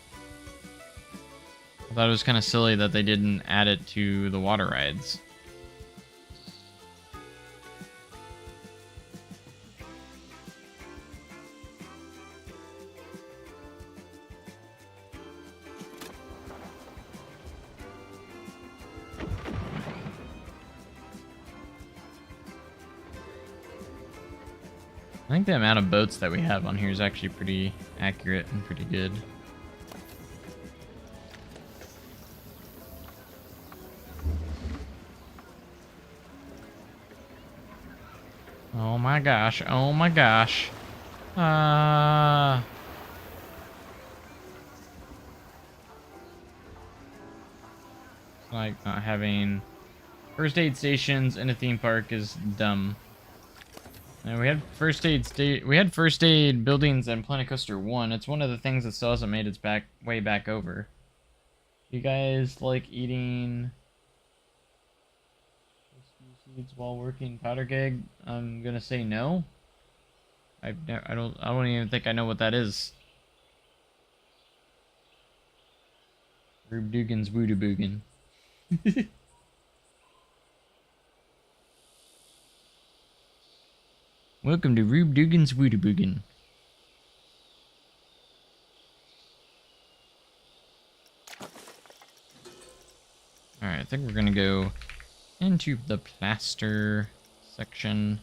I thought it was kind of silly that they didn't add it to the water rides. I think the amount of boats that we have on here is actually pretty accurate and pretty good. Oh my gosh, oh my gosh. Like, not having first aid stations in a theme park is dumb. And we had first aid buildings in Planet Coaster 1. It's one of the things that still hasn't made its way back over. You guys like eating seeds while working powder keg? I'm gonna say no. I don't even think I know what that is. Rube Dugan's Voodoo Boogan. Welcome to Rube Dugan's Voodoo Boogan. Alright, I think we're gonna go into the plaster section.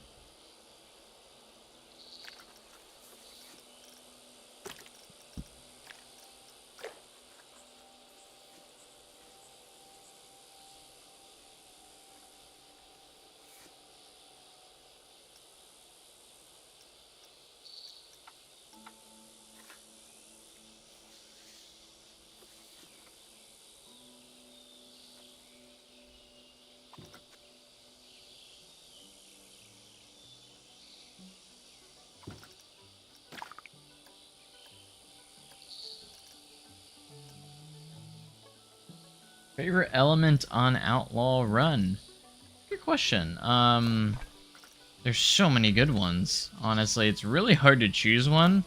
Favorite element on Outlaw Run? Good question. There's so many good ones. Honestly, it's really hard to choose one.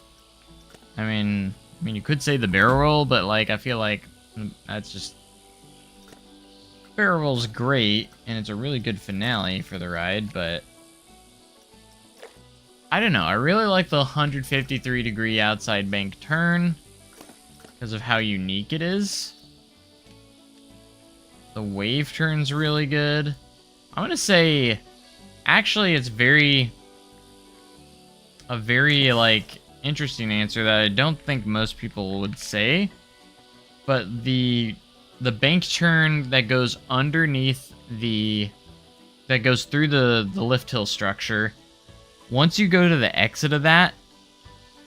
I mean, you could say the barrel roll, but like I feel like that's just barrel roll's great, and it's a really good finale for the ride, but I don't know. I really like the 153-degree outside bank turn because of how unique it is. The wave turn's really good. I'm gonna say, actually, it's a very like interesting answer that I don't think most people would say. But the bank turn that goes underneath that goes through the lift hill structure. Once you go to the exit of that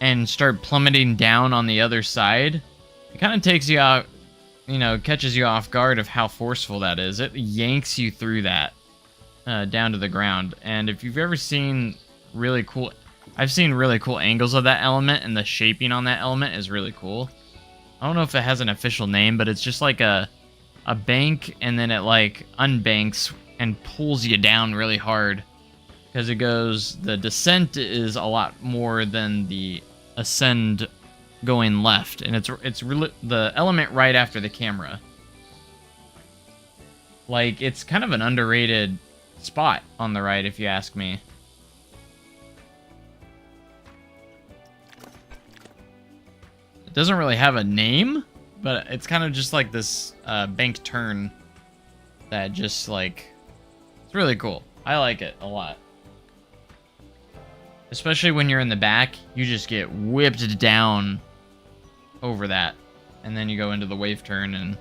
and start plummeting down on the other side, it kind of takes you out, catches you off guard of how forceful that is. It yanks you through that down to the ground. And if you've ever seen I've seen really cool angles of that element, and the shaping on that element is really cool. I don't know if it has an official name, but it's just like a bank, and then it like unbanks and pulls you down really hard. Because the descent is a lot more than the ascend going left, and it's really the element right after the camera. Like, it's kind of an underrated spot on the ride, if you ask me. It doesn't really have a name, but it's kind of just like this bank turn that just like, it's really cool. I like it a lot. Especially when you're in the back, you just get whipped down over that. And then you go into the wave turn, and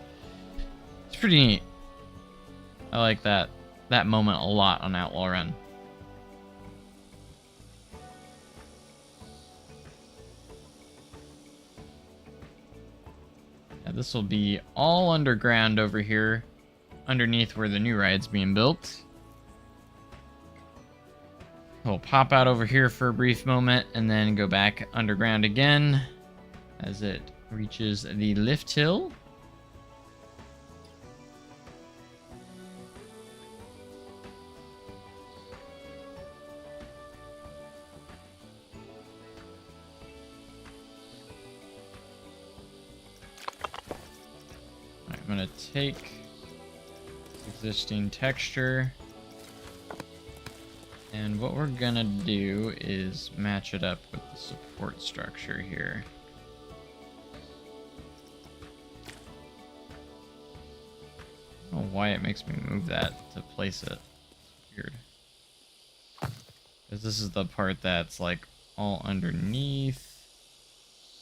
it's pretty neat. I like that moment a lot on Outlaw Run. Yeah, this will be all underground over here, underneath where the new ride's being built. We'll pop out over here for a brief moment and then go back underground again as it reaches the lift hill. I'm going to take existing texture. And what we're gonna do is match it up with the support structure here. I don't know why it makes me move that to place it. It's weird. Because this is the part that's like all underneath.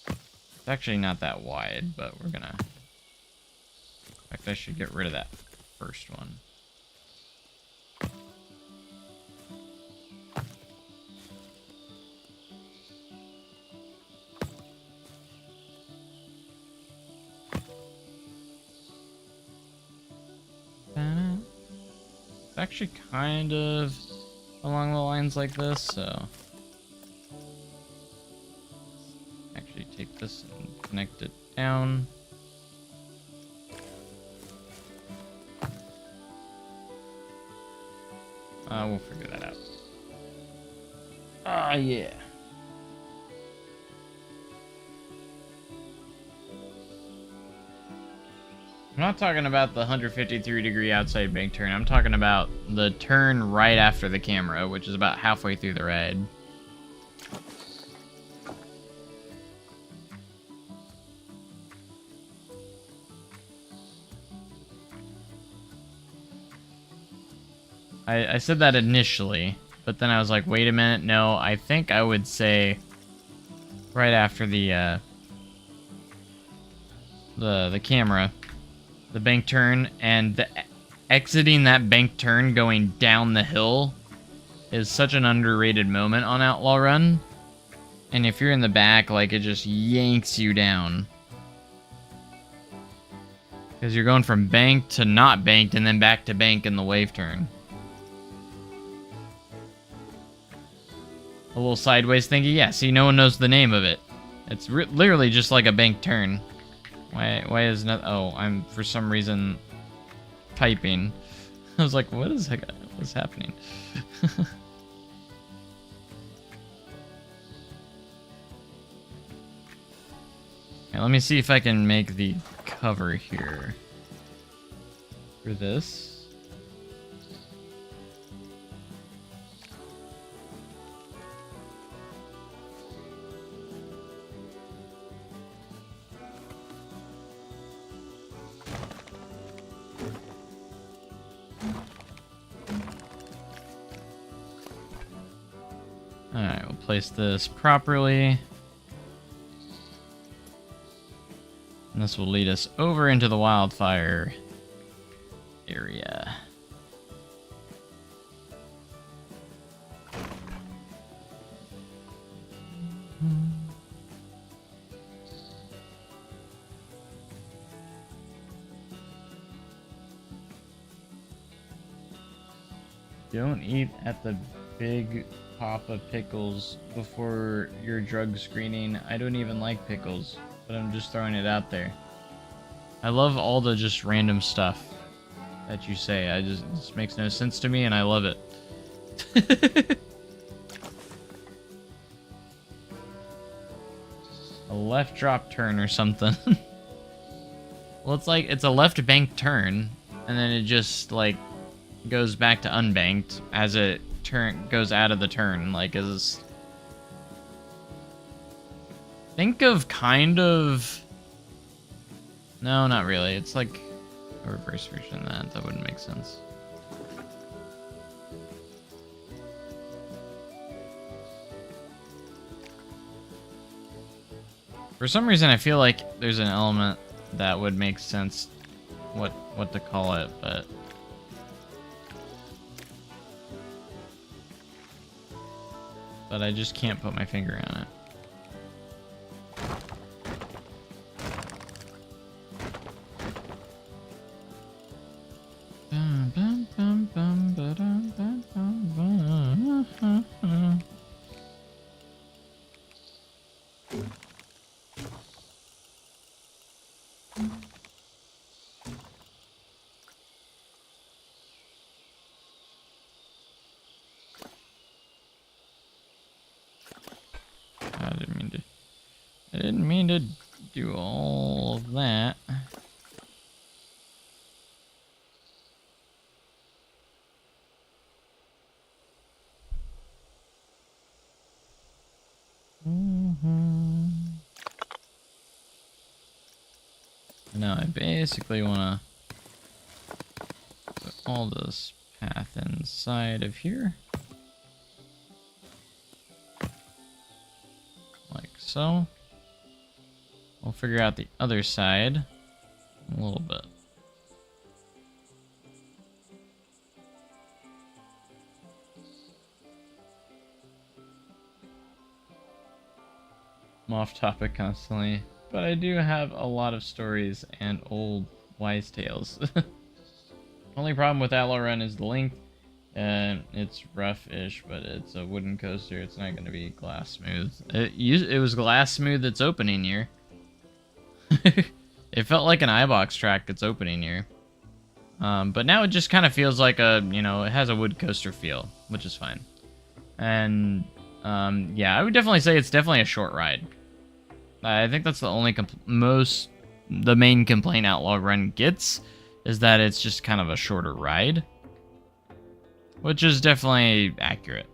It's actually not that wide, but we're gonna... In fact, I should get rid of that first one. It's actually kind of along the lines like this, so actually take this and connect it down. We'll figure that out. Ah, yeah. I'm not talking about the 153-degree outside bank turn. I'm talking about the turn right after the camera, which is about halfway through the ride. I said that initially, but then I was like, wait a minute, no, I think I would say right after the camera. The bank turn, and exiting that bank turn going down the hill is such an underrated moment on Outlaw Run. And if you're in the back, like, it just yanks you down. Because you're going from banked to not banked, and then back to bank in the wave turn. A little sideways thinking, yeah, see, no one knows the name of it. It's literally just like a bank turn. Why is not... Oh, for some reason, typing. I was like, what is happening? Okay, let me see if I can make the cover here for this. Alright, we'll place this properly. And this will lead us over into the wildfire area. Don't eat at the big Papa Pickles before your drug screening. I don't even like pickles, but I'm just throwing it out there. I love all the just random stuff that you say. It just makes no sense to me, and I love it. A left drop turn or something. Well, it's a left bank turn, and then it just like goes back to unbanked as it goes out of the turn. Like, think of kind of... No, not really. It's like a reverse version of that wouldn't make sense. For some reason, I feel like there's an element that would make sense what to call it, but I just can't put my finger on it. I didn't mean to do all of that. Now I basically want to put all this path inside of here. Like so. We'll figure out the other side in a little bit. I'm off topic constantly, but I do have a lot of stories and old wise tales. Only problem with Outlaw Run is the length. It's rough-ish, but it's a wooden coaster. It's not going to be glass smooth. It was glass smooth its opening year. It felt like an iBox track its opening year. But now it just kind of feels like it has a wood coaster feel, which is fine. And, yeah, I would definitely say it's definitely a short ride. I think that's the only the main complaint Outlaw Run gets, is that it's just kind of a shorter ride. Which is definitely accurate.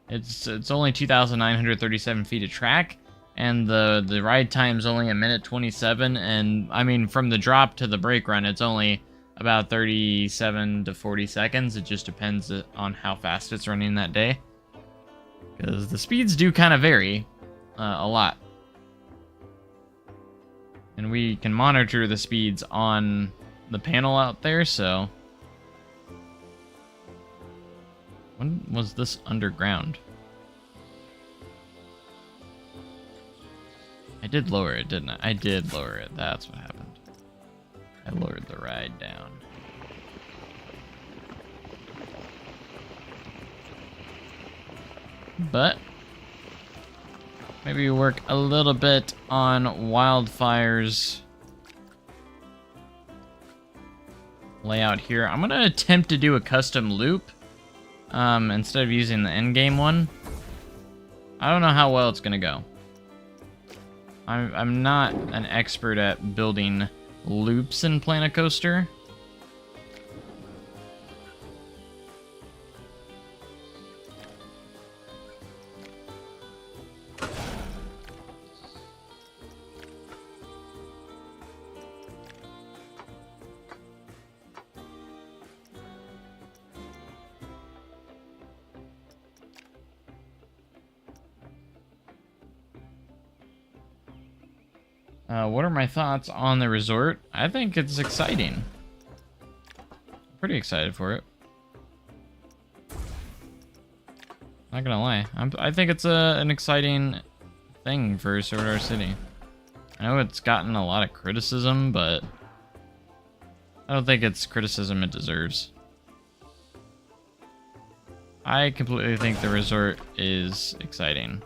It's only 2,937 feet of track, and the ride time's only 1:27, and I mean from the drop to the brake run it's only about 37 to 40 seconds. It just depends on how fast it's running that day, because the speeds do kind of vary a lot, and we can monitor the speeds on the panel out there. So when was this underground? I did lower it, didn't I? I did lower it. That's what happened. I lowered the ride down. But maybe work a little bit on wildfires layout here. I'm gonna attempt to do a custom loop instead of using the endgame one. I don't know how well it's gonna go. I'm not an expert at building loops in Planet Coaster. What are my thoughts on the resort? I think it's exciting. Pretty excited for it. Not gonna lie, I think it's an exciting thing for Silver City. I know it's gotten a lot of criticism, but I don't think it's criticism it deserves. I completely think the resort is exciting.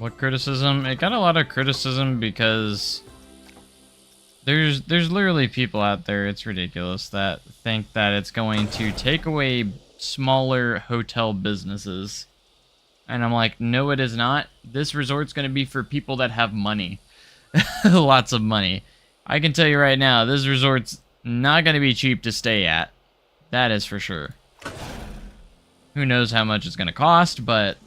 What criticism? It got a lot of criticism because there's literally people out there, it's ridiculous, that think that it's going to take away smaller hotel businesses. And I'm like, no, it is not. This resort's going to be for people that have money. Lots of money. I can tell you right now, this resort's not going to be cheap to stay at. That is for sure. Who knows how much it's going to cost, but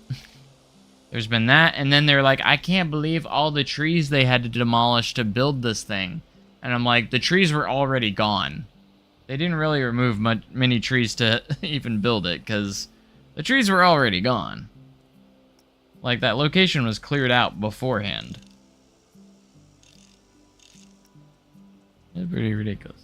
there's been that. And then they're like, I can't believe all the trees they had to demolish to build this thing. And I'm like, the trees were already gone. They didn't really remove many trees to even build it, because the trees were already gone. Like, that location was cleared out beforehand. It's pretty ridiculous.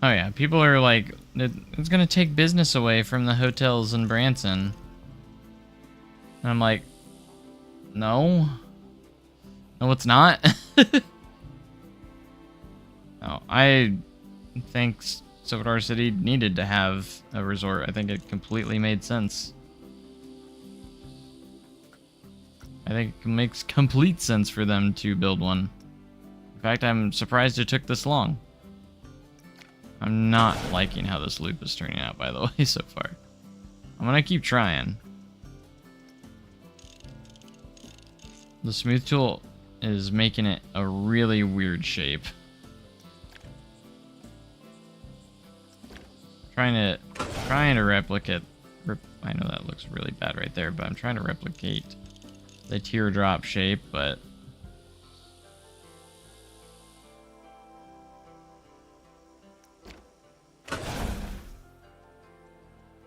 Oh yeah, people are like, it's gonna take business away from the hotels in Branson. And I'm like, no. No, it's not. No, I think Silver City needed to have a resort. I think it completely made sense. I think it makes complete sense for them to build one. In fact, I'm surprised it took this long. I'm not liking how this loop is turning out, by the way, so far. I'm gonna keep trying. The smooth tool is making it a really weird shape. Trying to replicate. I know that looks really bad right there, but I'm trying to replicate the teardrop shape, but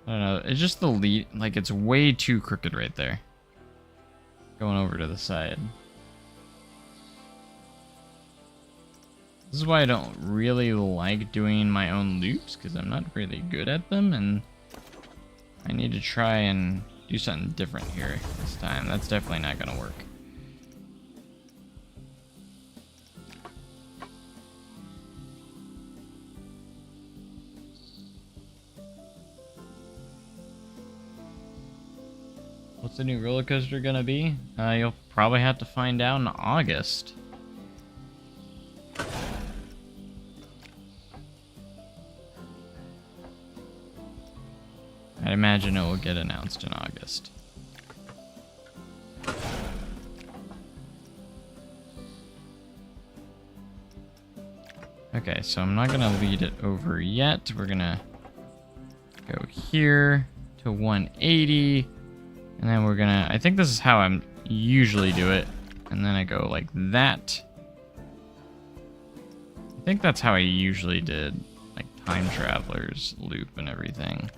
I don't know, it's just the lead, like, it's way too crooked right there. Going over to the side. This is why I don't really like doing my own loops, because I'm not really good at them, and I need to try and do something different here this time. That's definitely not going to work. What's the new roller coaster gonna be? You'll probably have to find out in August. I'd imagine it will get announced in August. Okay, so I'm not gonna lead it over yet. We're gonna go here to 180. And then we're gonna, I think this is how I'm usually do it. And then I go like that. I think that's how I usually did, like, Time Traveler's loop and everything.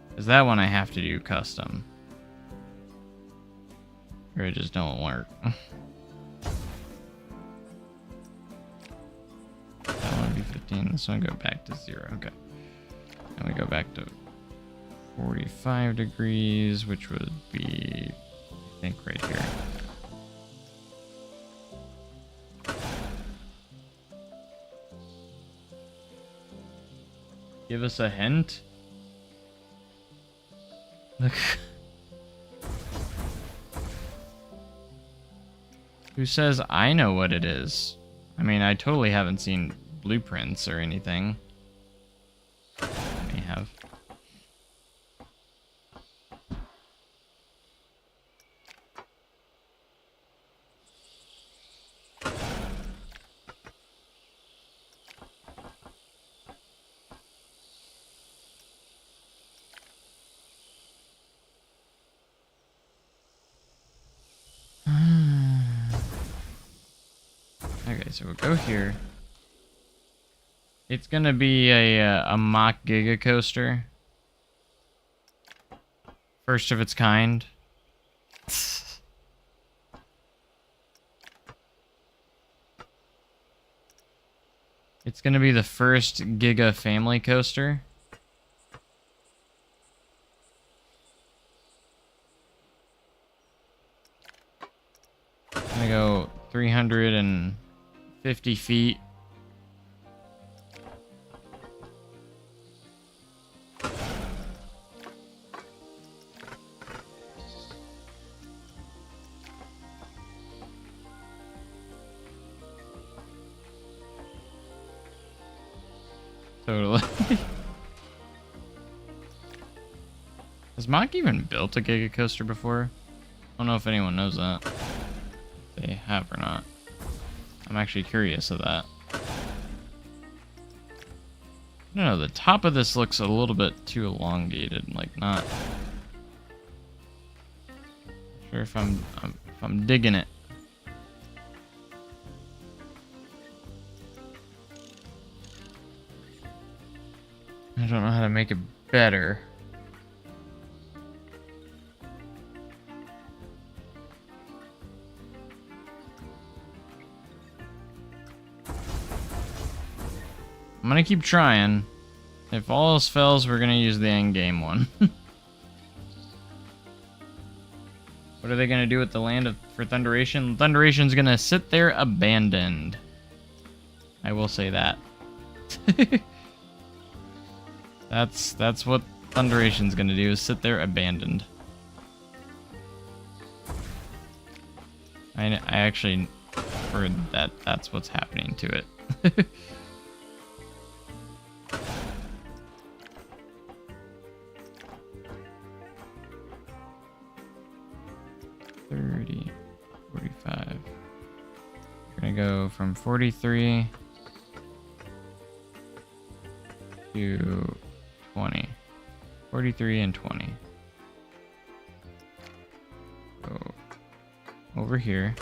Because that one I have to do custom. Or it just don't work. That one be 15, this one go back to 0, okay. And we go back to 45 degrees, which would be, I think, right here. Give us a hint? Look. Who says I know what it is? I mean, I totally haven't seen blueprints or anything. I may have. Okay, so we'll go here. It's gonna be a mock Giga Coaster. First of its kind. It's gonna be the first Giga family coaster. I'm gonna go 350 feet. Totally. Has Mock even built a Giga Coaster before? I don't know if anyone knows that. If they have or not. I'm actually curious of that. I don't know, the top of this looks a little bit too elongated, like not sure if I'm digging it. I don't know how to make it better. I'm gonna keep trying. If all else fails, we're gonna use the end game one. What are they gonna do with the land for Thunderation? Thunderation's gonna sit there abandoned. I will say that. That's what Thunderation's gonna do, is sit there abandoned. I actually heard that that's what's happening to it. 30, 45. We're gonna go from 43 to 20. 43 and 20. Go over here.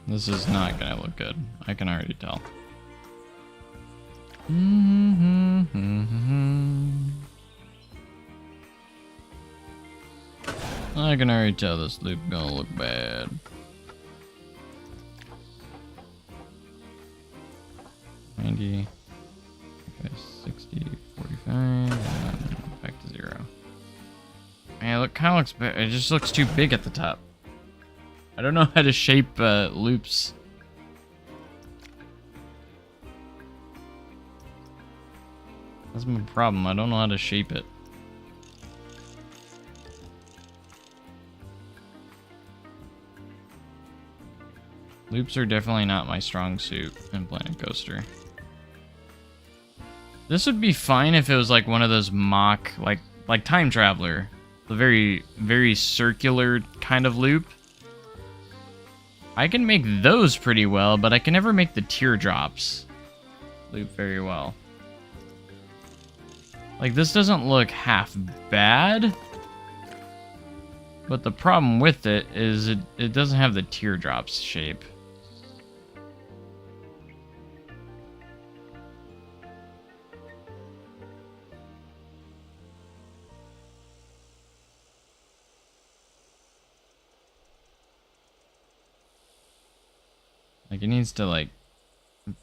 This is not gonna look good. I can already tell. I can already tell this loop gonna look bad. Okay, 60, 45, and then back to 0. Man, it kind of looks bad. It just looks too big at the top. I don't know how to shape loops. That's my problem. I don't know how to shape it. Loops are definitely not my strong suit in Planet Coaster. This would be fine if it was like one of those mock, like Time Traveler. the very, very circular kind of loop. I can make those pretty well, but I can never make the teardrops loop very well. Like, this doesn't look half bad, but the problem with it is it doesn't have the teardrops shape. Like, it needs to, like,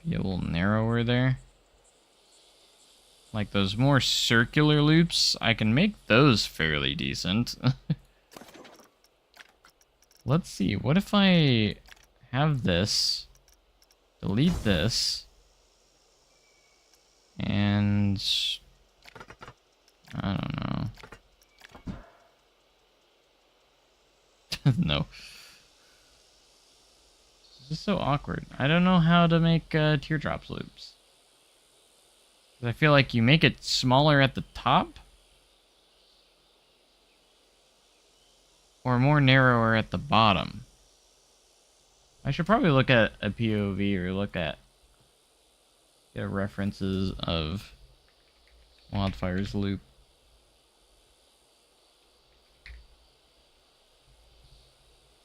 be a little narrower there. Like, those more circular loops, I can make those fairly decent. Let's see, what if I have this, delete this, and I don't know. No. This is so awkward. I don't know how to make teardrops loops. I feel like you make it smaller at the top, or more narrower at the bottom. I should probably look at a POV or look at references of Wildfire's loop.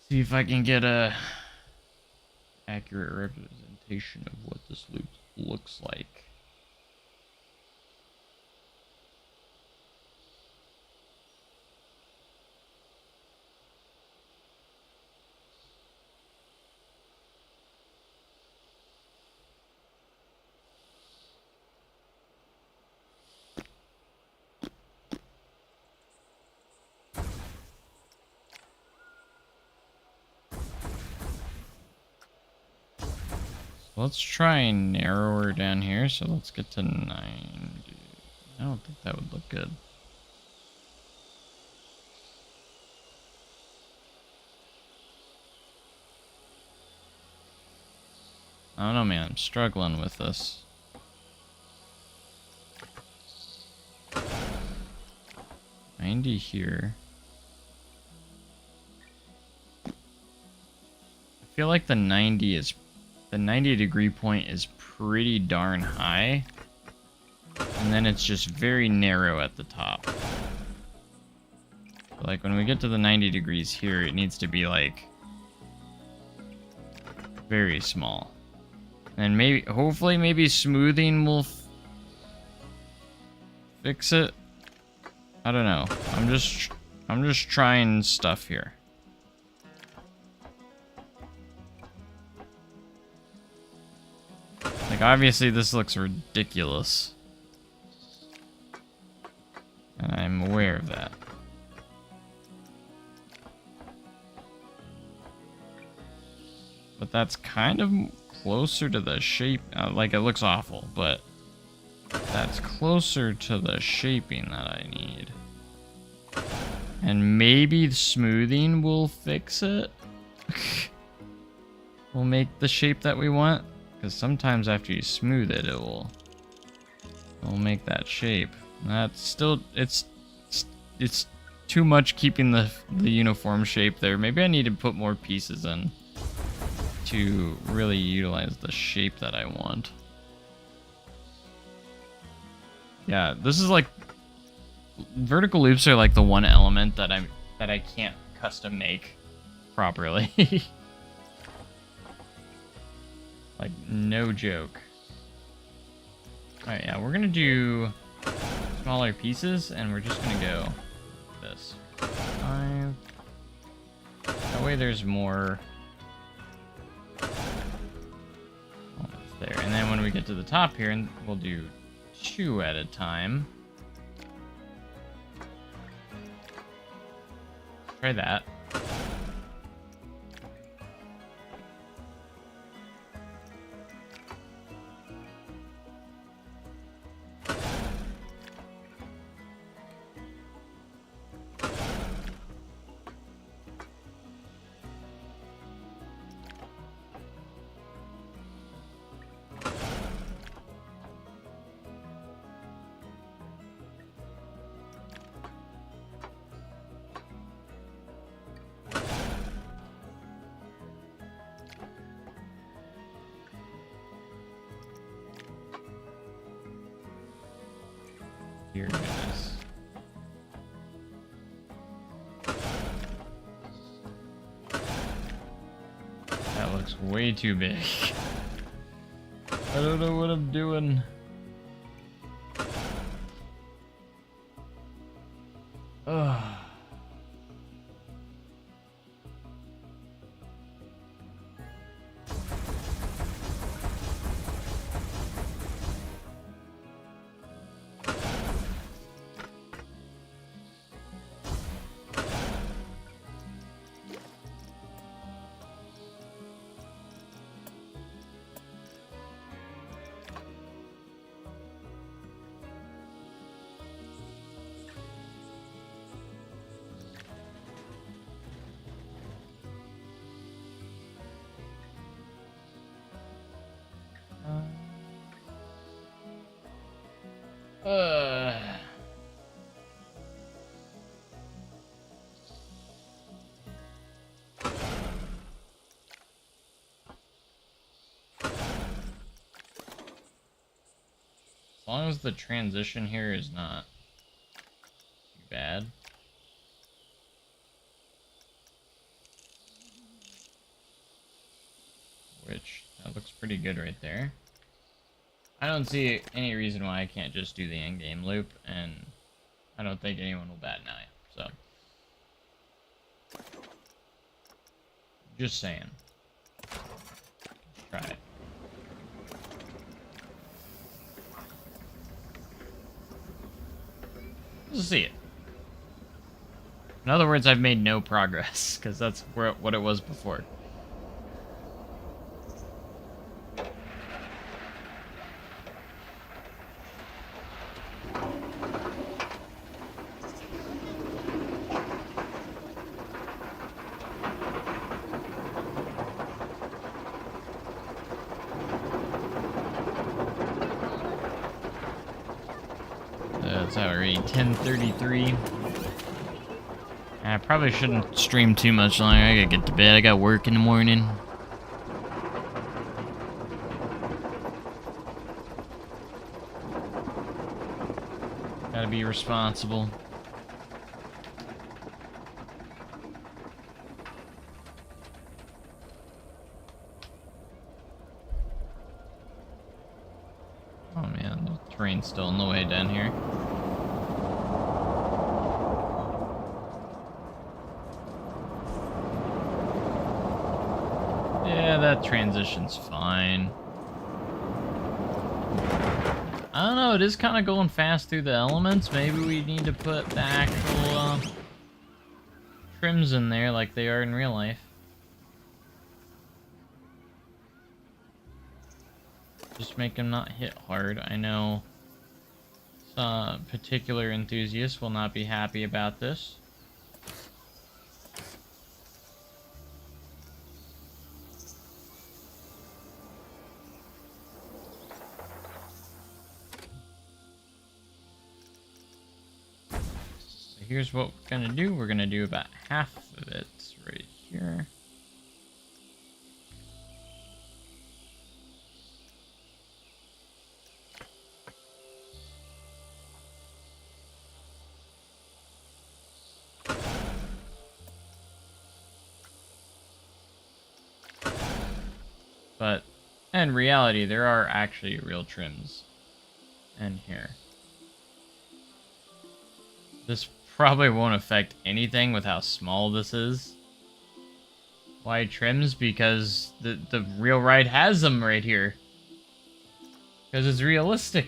See if I can get a accurate representation of what this loop looks like. Let's try narrower down here, so let's get to 90. I don't think that would look good. I don't know, man. I'm struggling with this. $90 here. I feel like the 90-degree point is pretty darn high. And then it's just very narrow at the top. Like when we get to the 90 degrees here, it needs to be like very small. And maybe, hopefully, maybe smoothing will fix it. I don't know. I'm just trying stuff here. Like, obviously this looks ridiculous. And I'm aware of that. But that's kind of closer to the shape. Like, it looks awful, but that's closer to the shaping that I need. And maybe the smoothing will fix it. We'll make the shape that we want. Because sometimes after you smooth it, it'll make that shape. That's still, it's too much keeping the uniform shape there. Maybe I need to put more pieces in to really utilize the shape that I want. Yeah, this is like, vertical loops are like the one element that I can't custom make properly. Like, no joke. Alright, yeah, we're gonna do smaller pieces, and we're just gonna go this. 5. That way there's more. Oh, it's there. And then when we get to the top here, and we'll do 2 at a time. Try that. Dear goodness. That looks way too big. I don't know what I'm doing. Ugh. As long as the transition here is not too bad. Which, that looks pretty good right there. I don't see any reason why I can't just do the end game loop, and I don't think anyone will bat an eye, so. Just saying. Try it. Let's see it. In other words, I've made no progress, because that's what it was before. That's already 10:33. I probably shouldn't stream too much longer. I gotta get to bed. I got work in the morning. Gotta be responsible. Oh man, the terrain's still in the way down here. Yeah, that transition's fine. I don't know, it is kind of going fast through the elements. Maybe we need to put the actual trims in there like they are in real life. Just make them not hit hard. I know some particular enthusiasts will not be happy about this. Here's what we're gonna do. We're gonna do about half of it right here. But in reality, there are actually real trims in here. This probably won't affect anything with how small this is. Why trims? Because the real ride has them right here. Because it's realistic.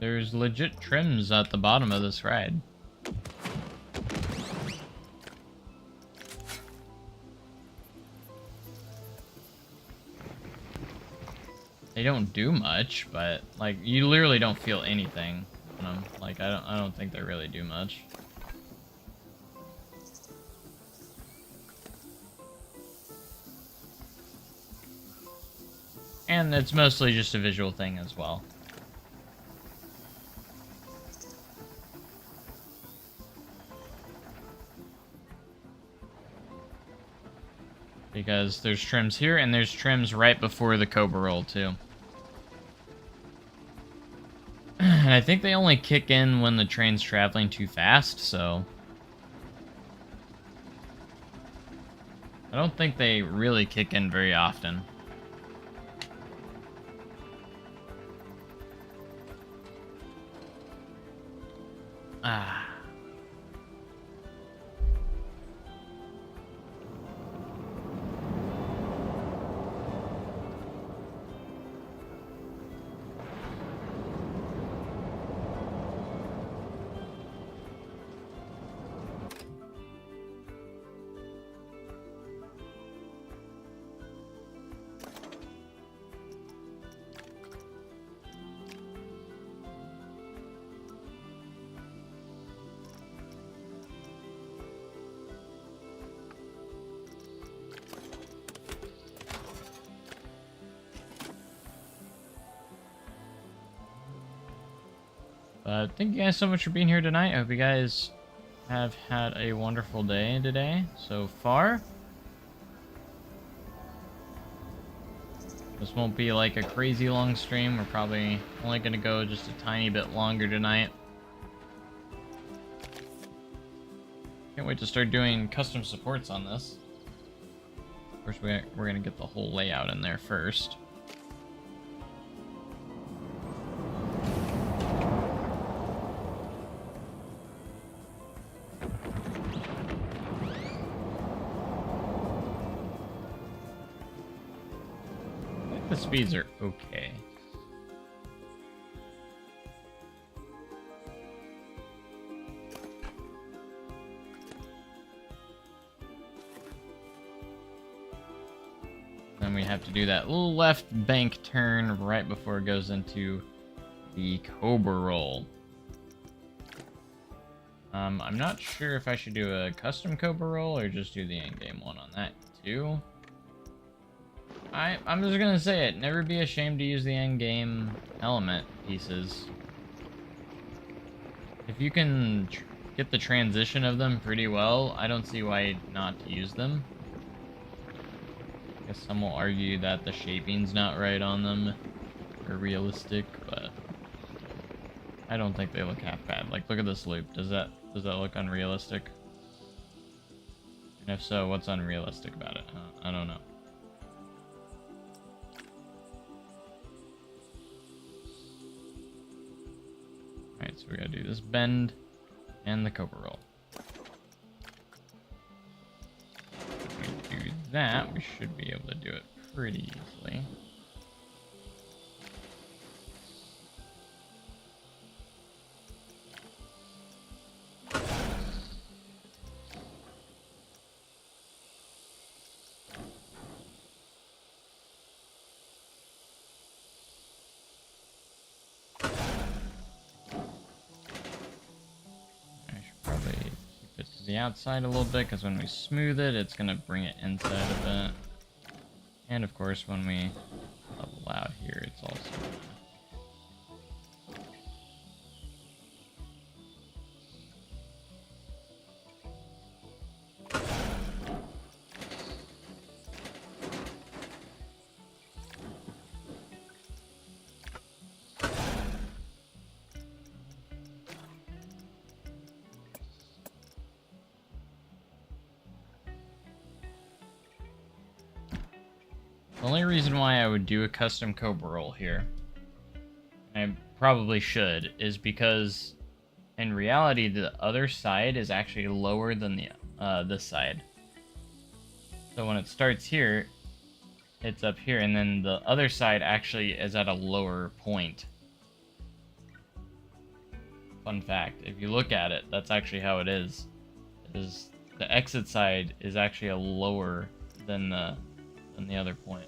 There's legit trims at the bottom of this ride. They don't do much, but like you literally don't feel anything on them. Like I don't think they really do much. And it's mostly just a visual thing as well. Because there's trims here, and there's trims right before the Cobra roll, too. And I think they only kick in when the train's traveling too fast, so... I don't think they really kick in very often. Ah... Thank you guys so much for being here tonight. I hope you guys have had a wonderful day today so far. This won't be like a crazy long stream. We're probably only going to go just a tiny bit longer tonight. Can't wait to start doing custom supports on this. Of course, we're going to get the whole layout in there first. The speeds are okay. Then we have to do that little left bank turn right before it goes into the Cobra roll. I'm not sure if I should do a custom Cobra roll or just do the in-game one on that too. I'm just gonna say it. Never be ashamed to use the end-game element pieces. If you can get the transition of them pretty well, I don't see why not to use them. I guess some will argue that the shaping's not right on them, or realistic, but I don't think they look half bad. Like, look at this loop. Does that look unrealistic? And if so, what's unrealistic about it? I don't know. Alright, so we gotta do this bend and the Cobra roll. If we do that, we should be able to do it pretty easily. The outside a little bit, because when we smooth it, it's going to bring it inside a bit. And of course, when we level out here, it's also the only reason why I would do a custom Cobra roll here, and I probably should, is because in reality the other side is actually lower than the this side. So when it starts here, it's up here, and then the other side actually is at a lower point. Fun fact, if you look at it, that's actually how it is. The exit side is actually a lower than the other point.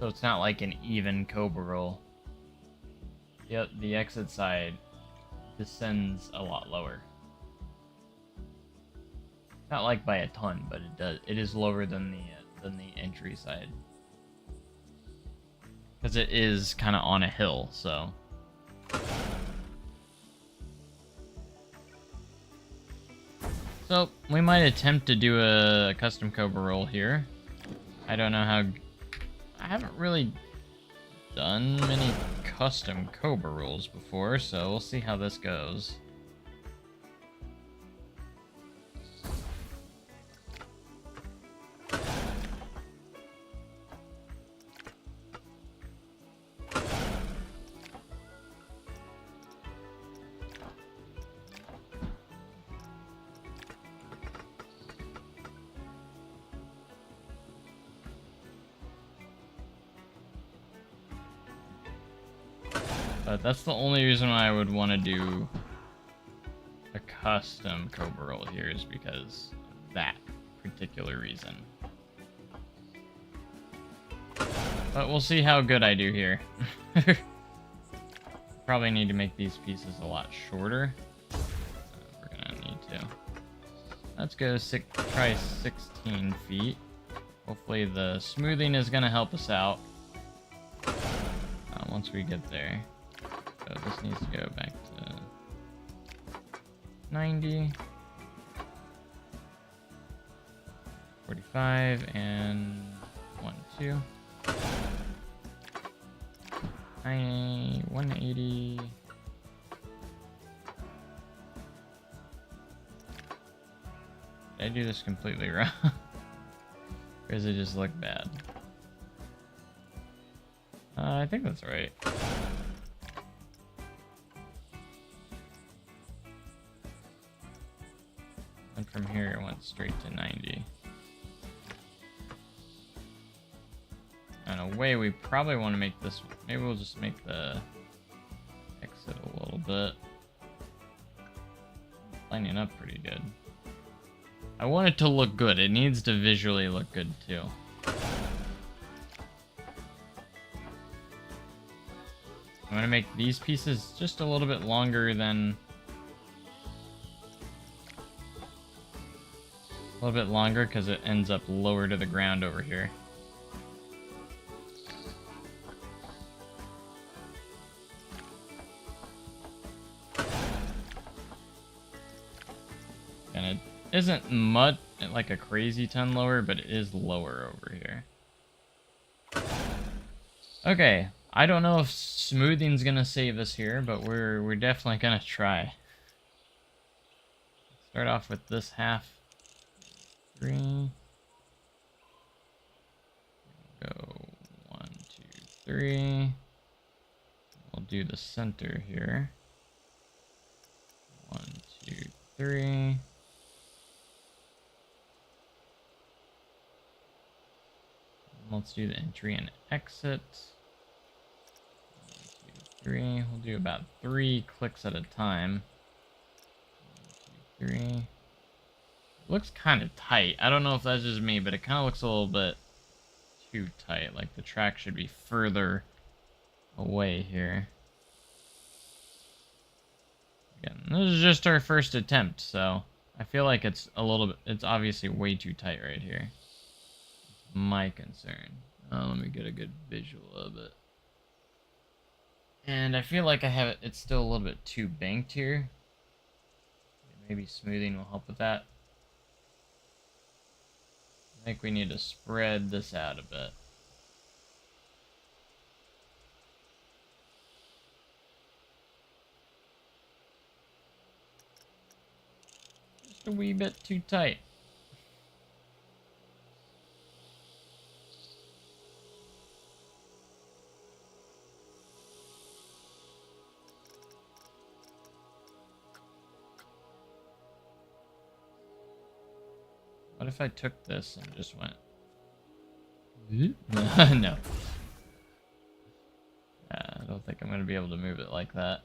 So it's not like an even Cobra roll. Yep, the exit side descends a lot lower. Not like by a ton, but it is lower than the entry side. Because it is kind of on a hill, so. So, we might attempt to do a custom Cobra roll here. I don't know how... I haven't really done many custom Cobra rolls before, so we'll see how this goes. But that's the only reason why I would want to do a custom Cobra roll here, is because of that particular reason. But we'll see how good I do here. Probably need to make these pieces a lot shorter. We're gonna need to. Let's go try 16 feet. Hopefully the smoothing is gonna help us out once we get there. So this needs to go back to 90, 45, and 1, 2. 180. Did I do this completely wrong? Or does it just look bad? I think that's right. And from here it went straight to 90. And a way we probably want to make this, maybe we'll just make the exit a little bit. Lining up pretty good. I want it to look good. It needs to visually look good too. I'm gonna make these pieces just a little bit longer than... A little bit longer because it ends up lower to the ground over here. And it isn't much like a crazy ton lower, but it is lower over here. Okay, I don't know if smoothing's gonna save us here, but we're definitely gonna try. Start off with this half. 3. Go 1, 2, 3. We'll do the center here. 1, 2, 3. Let's do the entry and exit. 1, 2, 3. We'll do about 3 clicks at a time. 1, 2, 3. Looks kind of tight. I don't know if that's just me, but it kind of looks a little bit too tight. Like the track should be further away here. Again, this is just our first attempt, so I feel like it's a little bit, it's obviously way too tight right here. It's my concern. Let me get a good visual of it. And I feel like I have it, it's still a little bit too banked here. Maybe smoothing will help with that. I think we need to spread this out a bit. Just a wee bit too tight. What if I took this and just went... No. I don't think I'm going to be able to move it like that.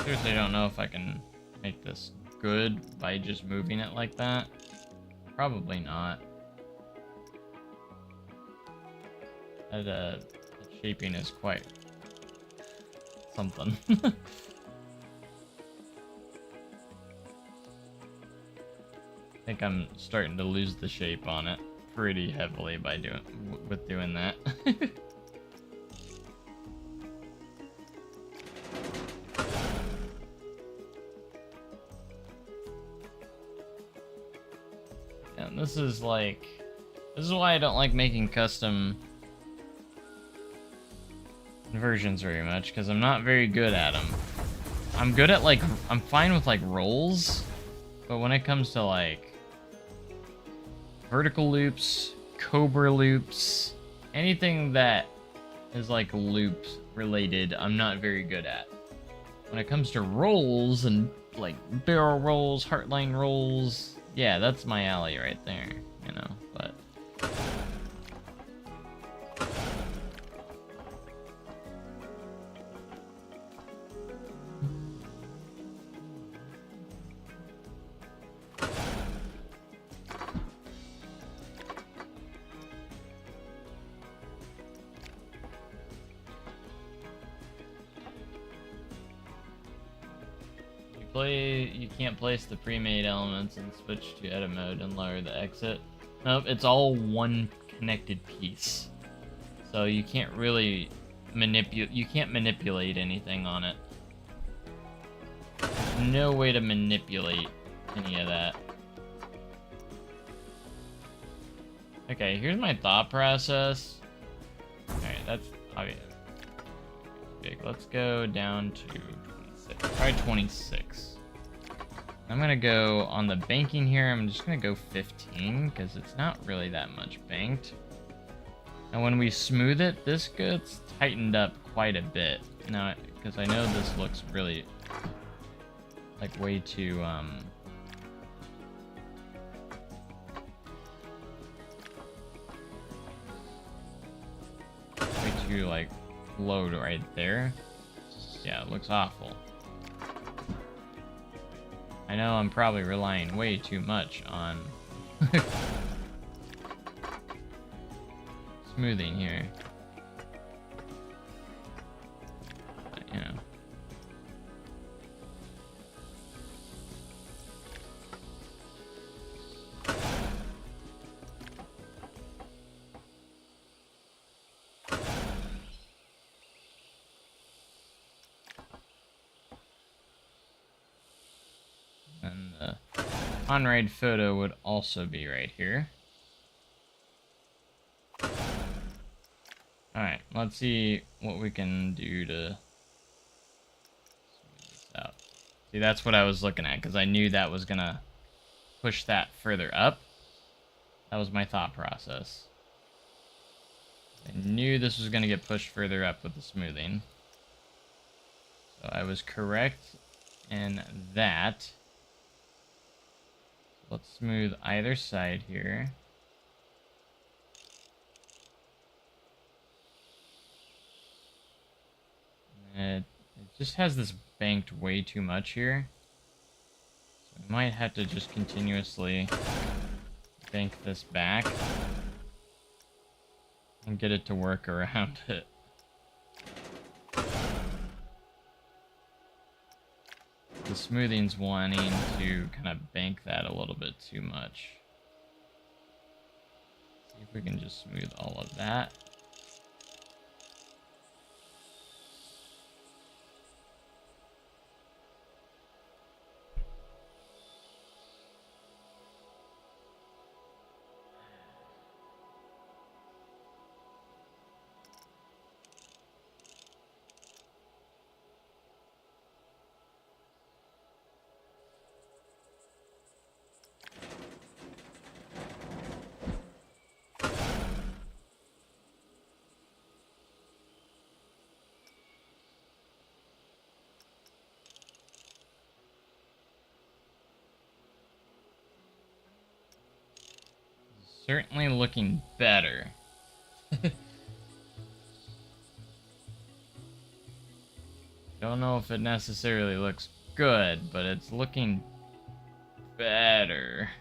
Seriously, I don't know if I can make this good by just moving it like that. Probably not. It shaping is quite something. I think I'm starting to lose the shape on it pretty heavily by doing that. And this is why I don't like making custom inversions very much, because I'm not very good at them. I'm good at I'm fine with rolls, but when it comes to vertical loops, cobra loops, anything that is loops related, I'm not very good at. When it comes to rolls and barrel rolls, heartline rolls, yeah, that's my alley right there, you know, but you can't place the pre-made elements and switch to edit mode and lower the exit. Nope, it's all one connected piece. So you can't really manipulate anything on it. There's no way to manipulate any of that. Okay, here's my thought process. Alright, that's obvious. Big. Let's go down to 26. Try 26. I'm gonna go on the banking here. I'm just gonna go 15 because it's not really that much banked. And when we smooth it, this gets tightened up quite a bit. Now, because I know this looks really way too way too low right there. Yeah, it looks awful. I know I'm probably relying way too much on smoothing here. But, you know. And the on-ride photo would also be right here. Alright, let's see what we can do to smooth this out. See, that's what I was looking at, because I knew that was going to push that further up. That was my thought process. I knew this was going to get pushed further up with the smoothing. So I was correct in that. Let's smooth either side here. It just has this banked way too much here. So I might have to just continuously bank this back and get it to work around it. The smoothing's wanting to kind of bank that a little bit too much. See if we can just smooth all of that. Certainly looking better. Don't know if it necessarily looks good, but it's looking better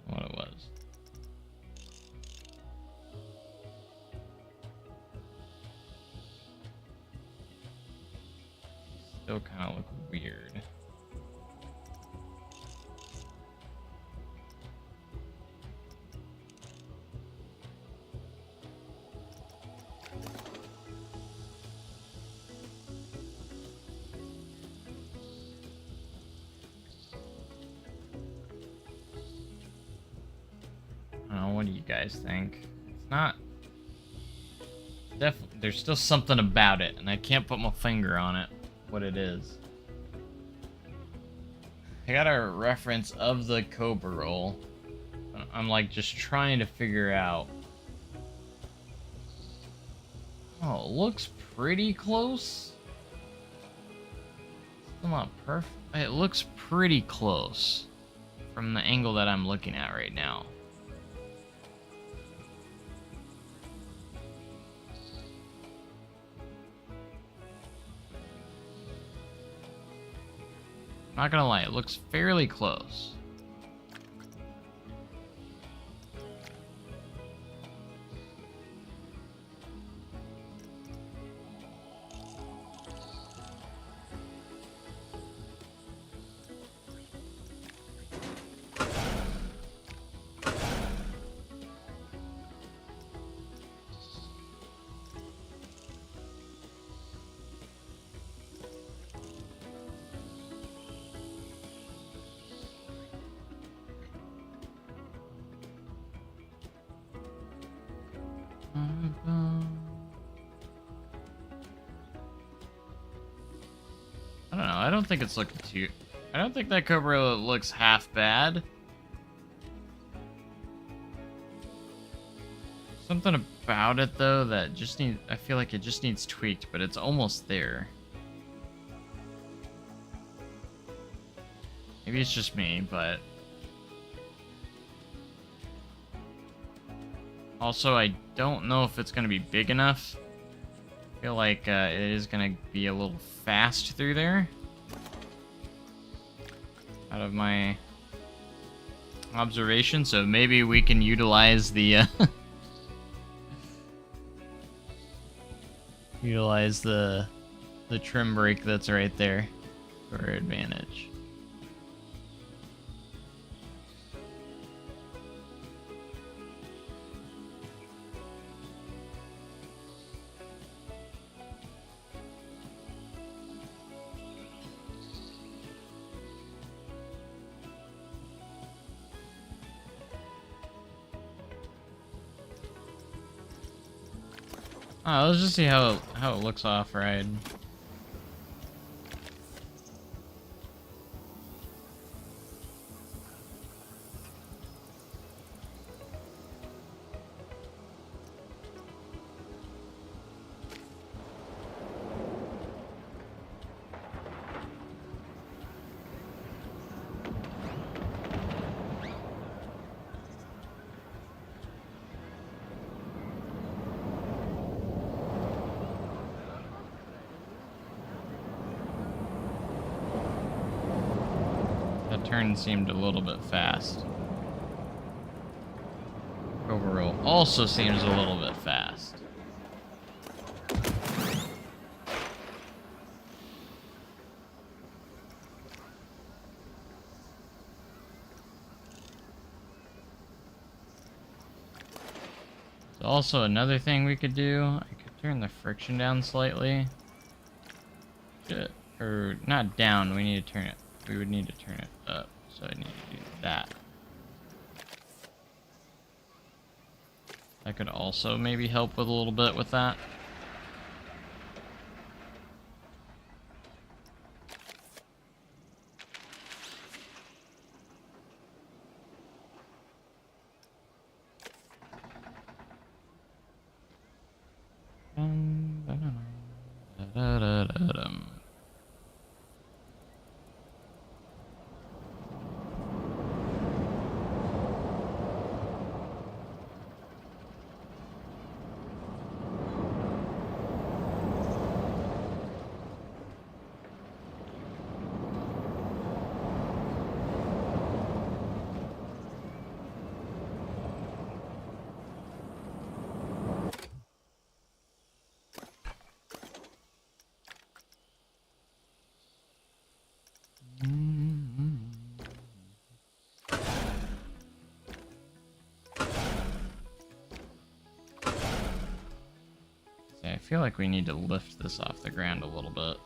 than what it was. still kind of look weird. I don't know, what do you guys think? It's not... Definitely, there's still something about it, and I can't put my finger on it, what it is. I got a reference of the Cobra roll. I'm like just trying to figure out. Oh, it looks pretty close. Still not perfect. It looks pretty close from the angle that I'm looking at right now. Not gonna lie, it looks fairly close. I don't know. I don't think it's looking too... I don't think that Cobra looks half bad. Something about it, though, that just needs... I feel like it just needs tweaked, but it's almost there. Maybe it's just me, but... Also, I don't know if it's going to be big enough. I feel like it is going to be a little fast through there. Out of my observation, so maybe we can utilize the utilize the trim brake that's right there for our advantage. Let's just see how it looks off-ride. Turn seemed a little bit fast. Overall, also seems a little bit fast. So also another thing we could do, I could turn the friction down slightly. Or not down, we need to turn it. We would need to turn it up, so I need to do that. That could also maybe help with a little bit with that. feel like we need to lift this off the ground a little bit.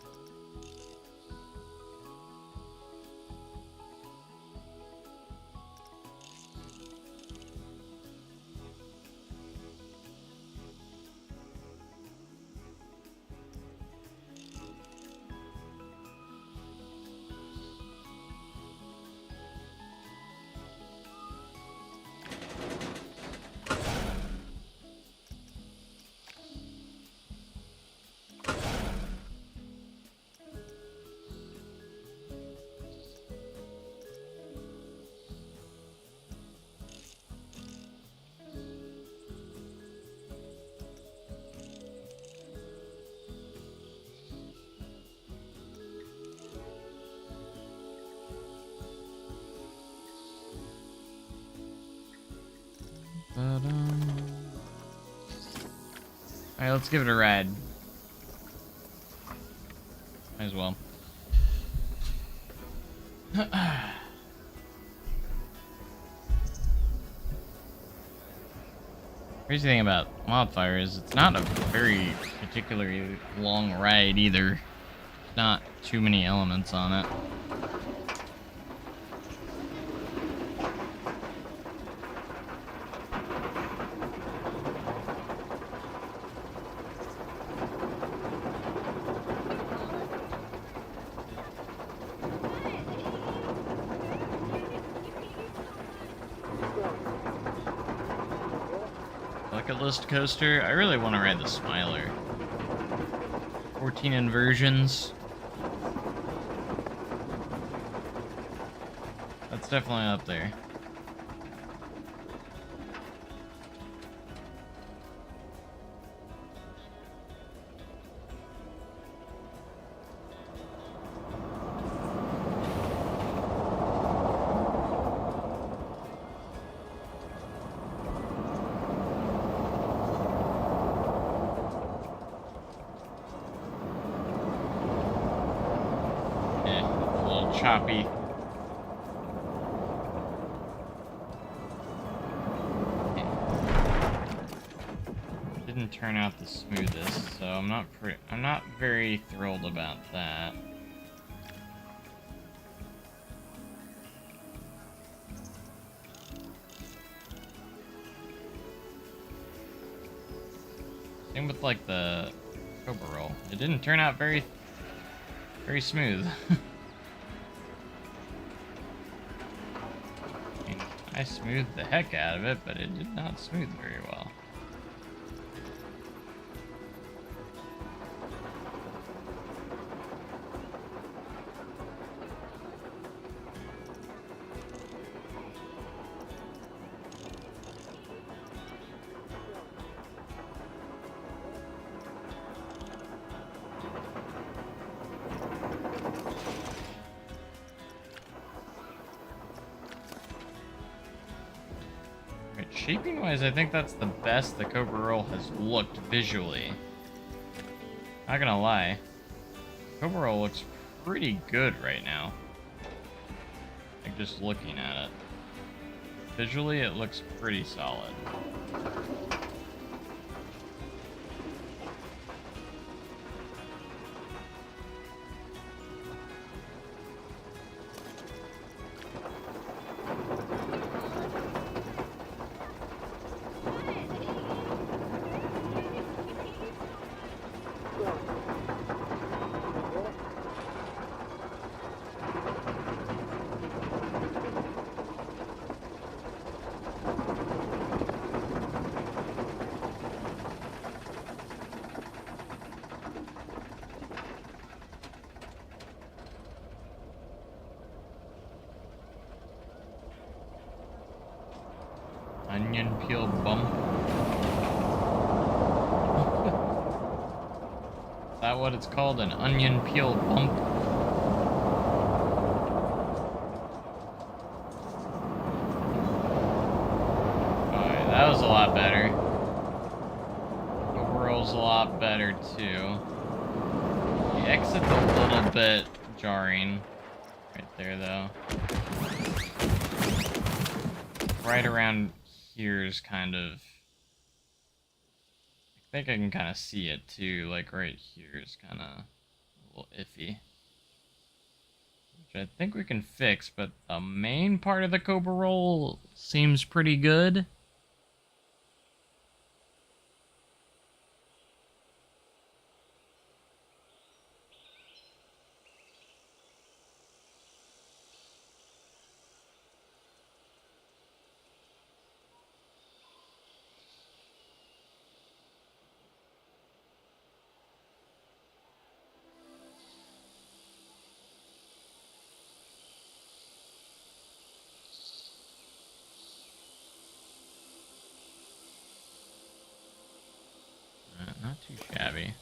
Alright, let's give it a ride. Might as well. Crazy thing about Wildfire is it's not a very particularly long ride either. Not too many elements on it. Bucket list coaster. I really want to ride the Smiler. 14 inversions. That's definitely up there. Choppy. Didn't turn out the smoothest, so I'm not very thrilled about that. Same with like the Cobra roll. It didn't turn out very smooth. I smoothed the heck out of it, but it did not smooth very well. Shaping wise, I think that's the best the Cobra Roll has looked visually. Not gonna lie. Cobra Roll looks pretty good right now. Like just looking at it. Visually, it looks pretty solid. Onion peel bump. Is that what it's called? An onion peel bump? Alright, that was a lot better. Overall's a lot better too. The exit's a little bit jarring. Right there though. Right around here's kind of I think I can kind of see it too, like right here is kind of a little iffy. Which I think we can fix, but the main part of the Cobra roll seems pretty good. Not too shabby.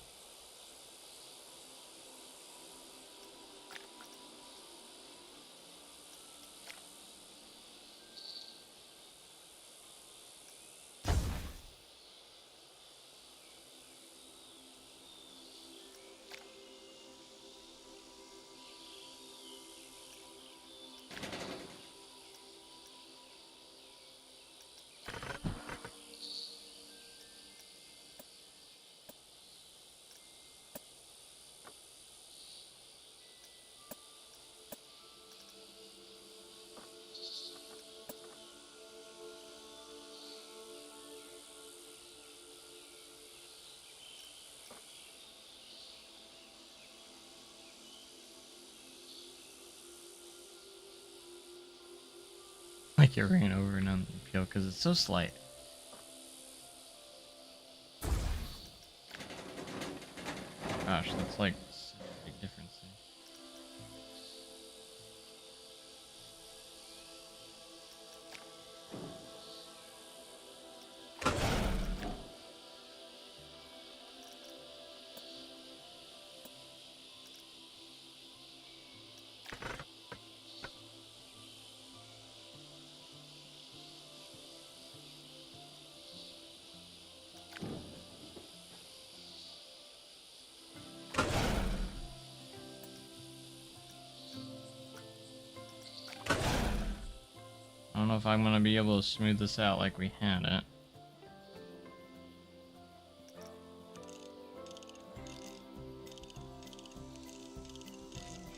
Like it ran over and on the peel because it's so slight. Gosh, that's like such a big difference there. I don't know if I'm gonna be able to smooth this out like we had it.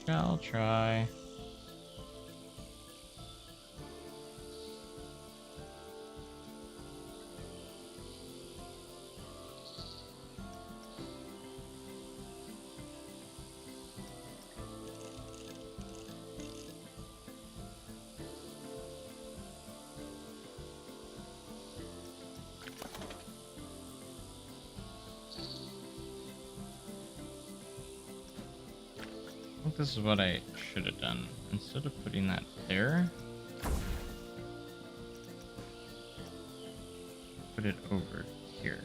Shall try. I think this is what I should have done. Instead of putting that there, put it over here.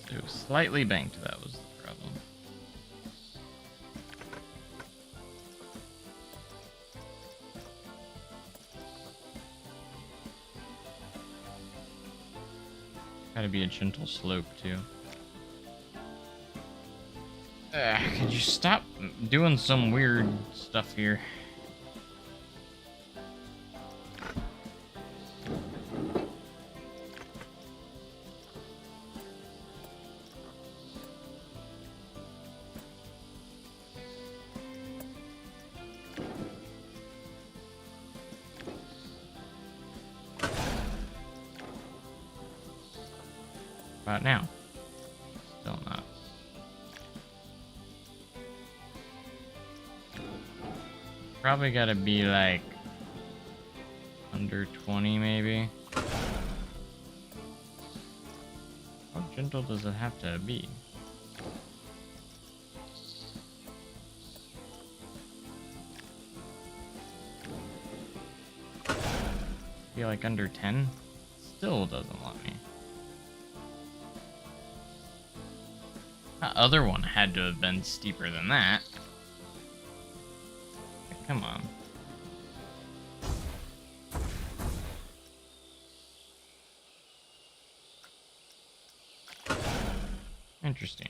It was slightly banked, that was the problem. Gotta be a gentle slope too. Could you stop doing some weird stuff here? About now. Still not. Probably gotta be like under 20 maybe. How gentle does it have to be? Be like under 10? Still doesn't let me. That other one had to have been steeper than that. Come on. Interesting.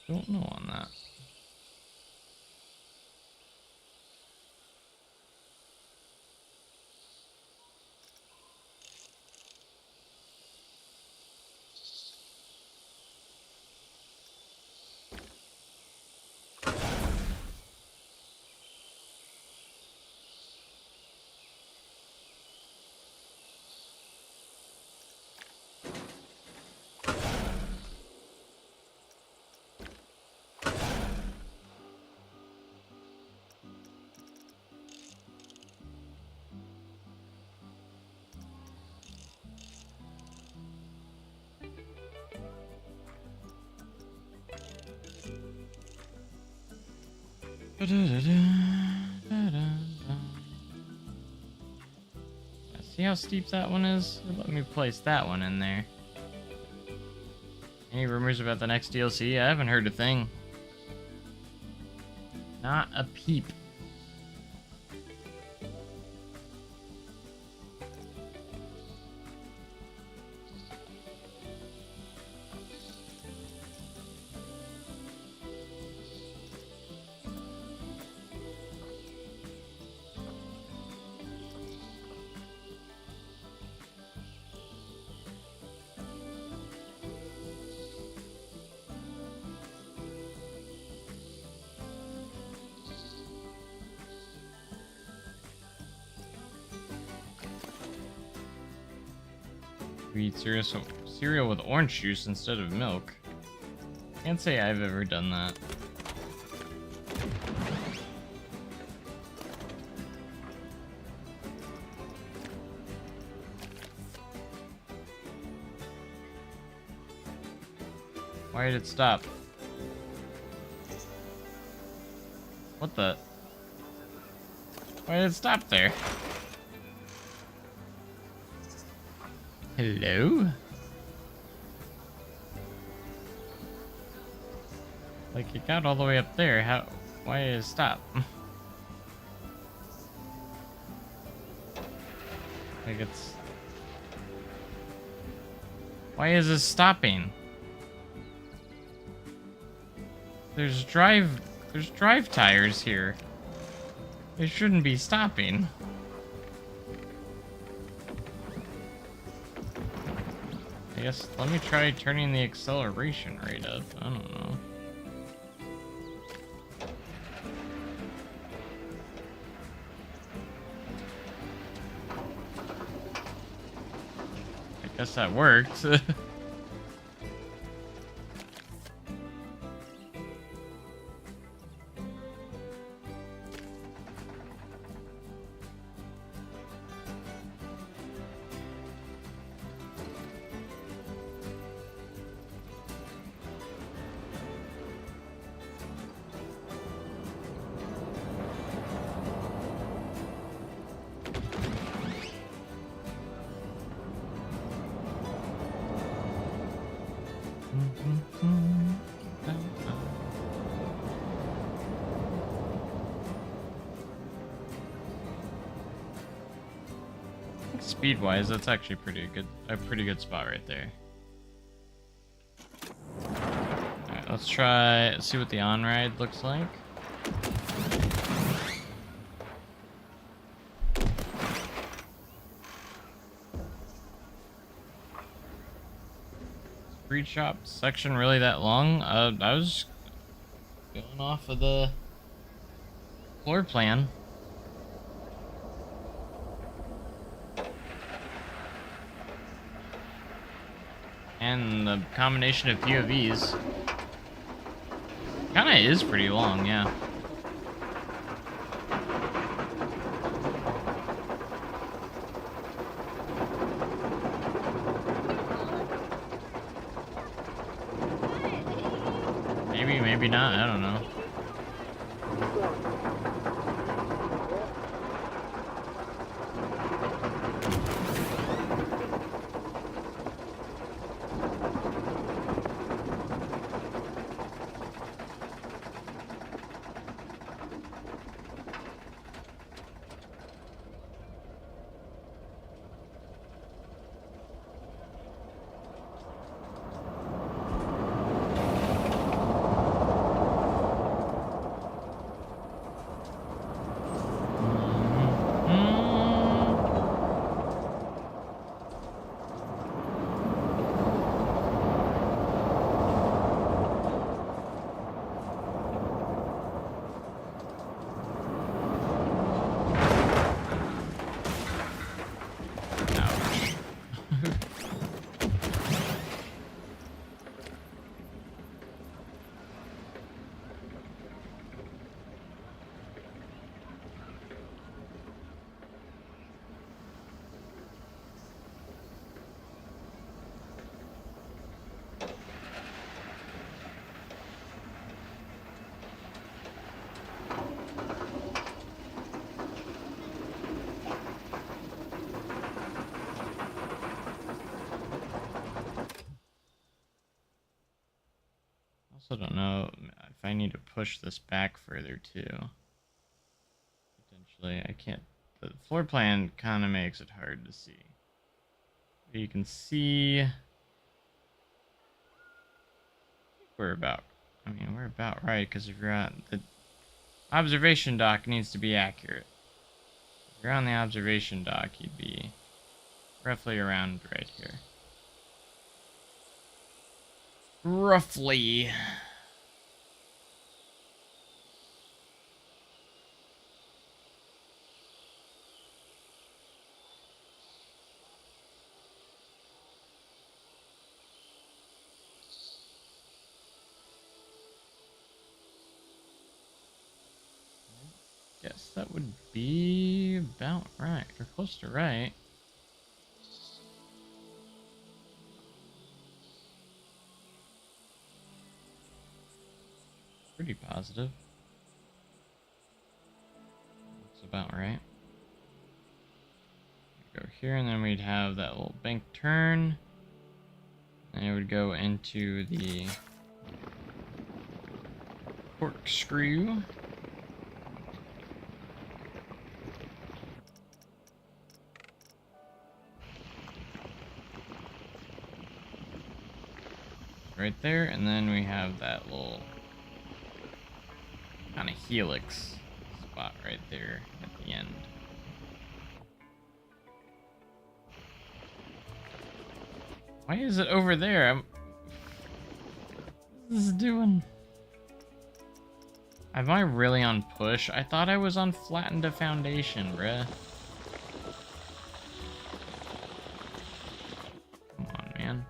Don't know on that. See how steep that one is? Let me place that one in there. Any rumors about the next DLC? I haven't heard a thing. Not a peep. We eat cereal with orange juice instead of milk. Can't say I've ever done that. Why did it stop? What the? Why did it stop there? Hello? Like, it got all the way up there. How? Why did it stop? Like, it's... Why is this stopping? There's drive tires here. It shouldn't be stopping. I guess let me try turning the acceleration rate up. I don't know. I guess that worked. Speed-wise, that's actually a pretty good spot right there. Alright, let's see what the on-ride looks like. Street shop section really that long? I was going off of the floor plan. And the combination of POVs kinda is pretty long, yeah. Maybe, maybe not, I don't know. also don't know if I need to push this back further too. Potentially, I can't. The floor plan kind of makes it hard to see. You can see we're about right, because if you're at the observation dock needs to be accurate. If you're on the observation dock, you'd be roughly around right here. Roughly. Guess that would be about right, or close to right. Pretty positive. That's about right. Go here, and then we'd have that little bank turn. And it would go into the corkscrew. Right there, and then we have that little kind of helix spot right there at the end. Why is it over there? What is this doing? Am I really on push? I thought I was on flatten to foundation, bruh. Come on, man.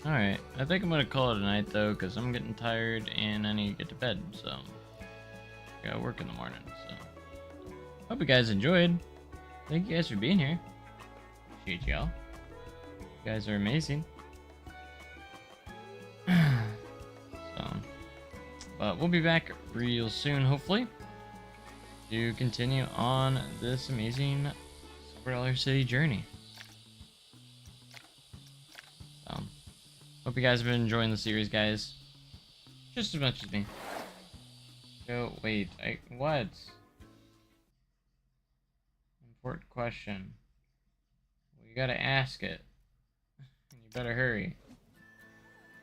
Alright, I think I'm gonna call it a night though, because I'm getting tired and I need to get to bed, so I gotta work in the morning, so hope you guys enjoyed. Thank you guys for being here. Appreciate y'all. You guys are amazing. But we'll be back real soon, hopefully, to continue on this amazing $4 City journey. So, hope you guys have been enjoying the series, guys. Just as much as me. Oh, wait, what? Important question. Well, you gotta ask it. And you better hurry.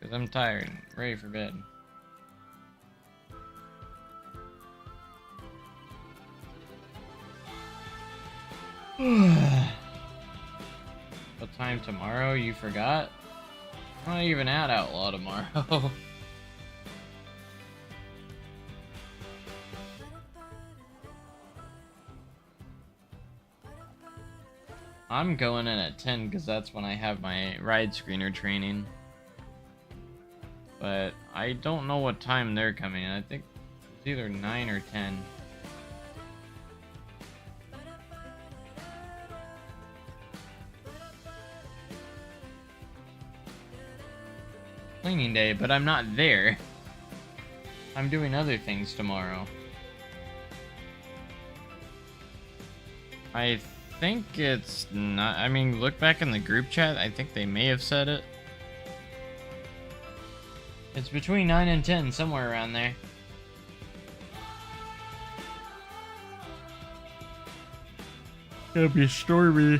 Because I'm tired and ready for bed. What time tomorrow? You forgot? I'm not even at Outlaw tomorrow. I'm going in at 10 because that's when I have my ride screener training. But I don't know what time they're coming in. I think it's either 9 or 10. Cleaning day, but I'm not there. I'm doing other things tomorrow. I think it's not. I mean, look back in the group chat. I think they may have said it. It's between 9 and 10, somewhere around there. Gonna be stormy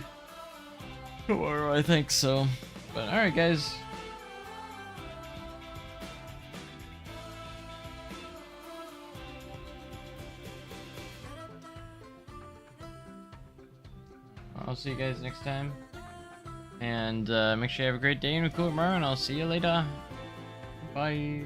tomorrow, I think so. But alright, guys. I'll see see you guys next time. And make sure you have a great day and a cool tomorrow, and I'll see you later. Bye.